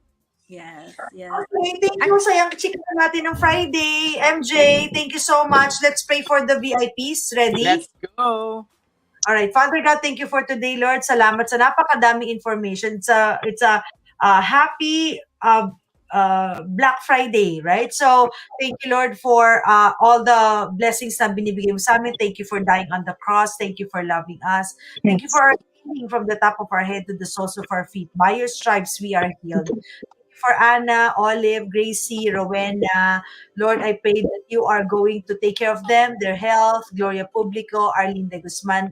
Yes. Okay, thank you. Sayang chika natin ng Friday. MJ, thank you so much. Let's pray for the VIPs. Ready? Let's go. All right. Father God, thank you for today, Lord. Salamat sa napakadaming information. It's a happy Black Friday, right? So, thank you, Lord, for all the blessings na binibigay mo sa amin. Thank you for dying on the cross. Thank you for loving us. Thank you for our healing from the top of our head to the soles of our feet. By your stripes, we are healed. For Anna, Olive, Gracie, Rowena, Lord, I pray that you are going to take care of them, their health, Gloria Publico, Arlene de Guzman,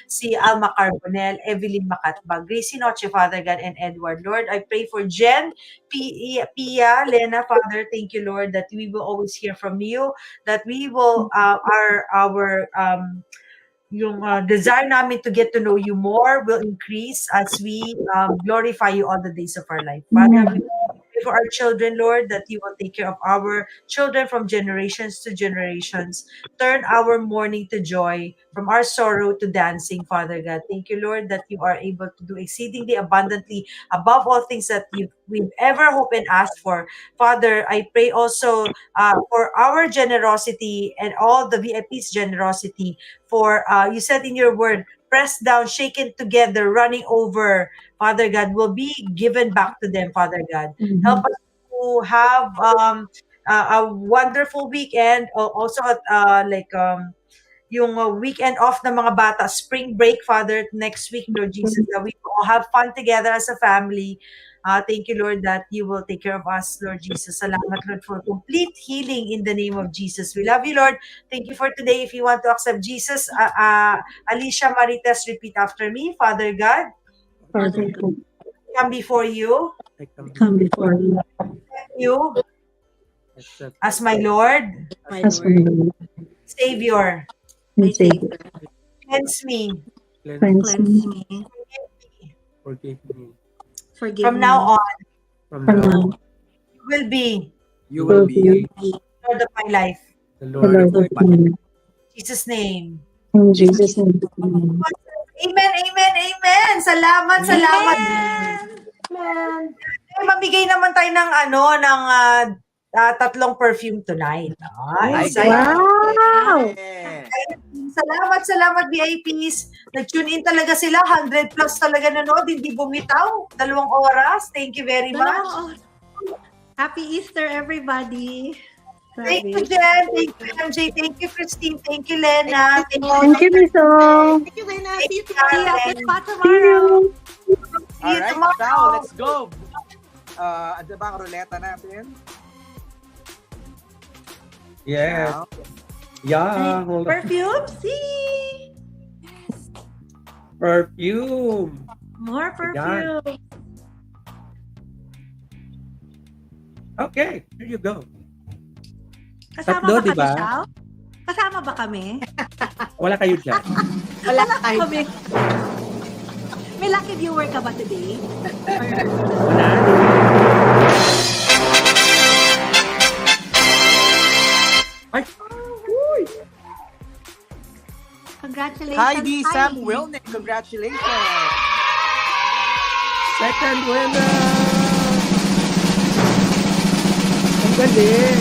si Alma Carbonell, Evelyn Macatbag, Gracie Noche, Father God, and Edward. Lord, I pray for Jen, Pia, Lena, Father, thank you, Lord, that we will always hear from you, that we will, yung desire namin to get to know you more will increase as we glorify you all the days of our life. Father, we pray for our children, Lord, that you will take care of our children from generations to generations. Turn our mourning to joy, from our sorrow to dancing, Father God. Thank you, Lord, that you are able to do exceedingly abundantly above all things that we've ever hoped and asked for. Father, I pray also for our generosity and all the VIPs' generosity. For you said in your word, pressed down, shaken together, running over, Father God, will be given back to them, Father God. Help us to have a wonderful weekend. Also, yung weekend off ng mga bata, spring break, Father, next week, Lord Jesus, that we all have fun together as a family. Thank you, Lord, that you will take care of us, Lord Jesus. Salamat, Lord, for complete healing in the name of Jesus. We love you, Lord. Thank you for today. If you want to accept Jesus, Alicia Marites, repeat after me. Father God, come before you. Come before you. You as my Lord, As my Lord Savior. and Savior. Cleanse me. Cleanse me. Forgive me. Forgive From me. now on, From now, you will be You Lord of my life. the the Lord Lord of of me. In Jesus' name. In Jesus' name. Amen, amen, amen. Salamat. Mamigay naman tayo ng tatlong perfume tonight. Ay, Wow! Salamat VIPs. Nag-tune in talaga sila. 100 plus talaga nanood. Hindi bumitaw. 2 oras. Thank you very much. Happy Easter, everybody. Thank you, Jen. Thank you, MJ. Thank you, Christine. Thank you, Lena. Thank you, Miss O. Thank you, Lena. See you See you tomorrow. at spa tomorrow. All right, tomorrow. now let's go. Ano ba ang ruleta natin? Yes. Now, Yeah. Hold on. Perfume, see. Perfume. More perfume. Okay, here you go. Kasama Tatlo, ba kami, diba? Shao? Kasama ba kami? Wala kayo dyan. Wala kayo. Kami. May lucky viewer ka ba today? Wala. Ay, Congratulations, Heidi Sam Heidi. Wilnick, congratulations. second winner. Ang galing.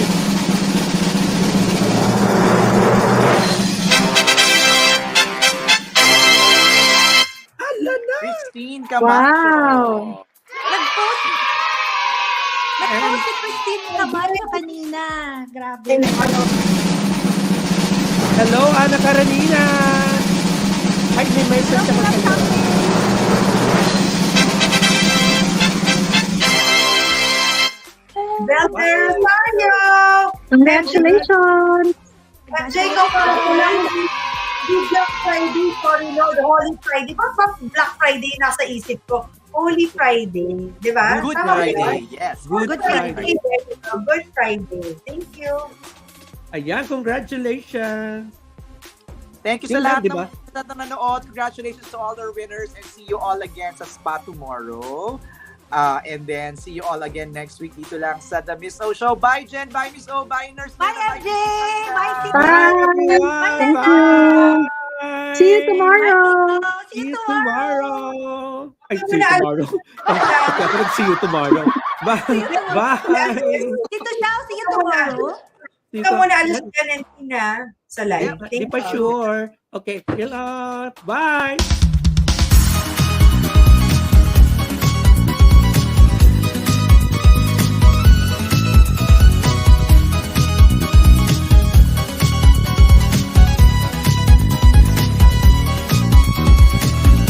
Wow. Nag-post si Christine Camacho kanina. Grabe. Hello, Ana Karenina. Ay, may message ako sa'yo. Belter Mario! Congratulations. Jacob, Black Friday, sorry Lord, Holy Friday. Bakit Black Friday nasa isip ko? Holy Friday, di ba? Good Tama ba Friday, yun? yes. Good Friday. Good Friday. Thank you. Ayan, congratulations. Thank you sa Tingnan, lahat di ba? ng nanonood. Congratulations to all our winners and see you all again sa spa tomorrow. And then see you all again next week dito lang sa The Miss O Show. Bye, Jen. Bye, Miss O. Bye, Nurse. Bye, MJ. Bye, Tita. Bye. Thank you. See you tomorrow. See you tomorrow. Ay, see you tomorrow. See you tomorrow. Bye. Bye. Tito Xiao, see you tomorrow. Ikaw muna alas ka na sa live. Di pa sure. Okay, chill out. Bye.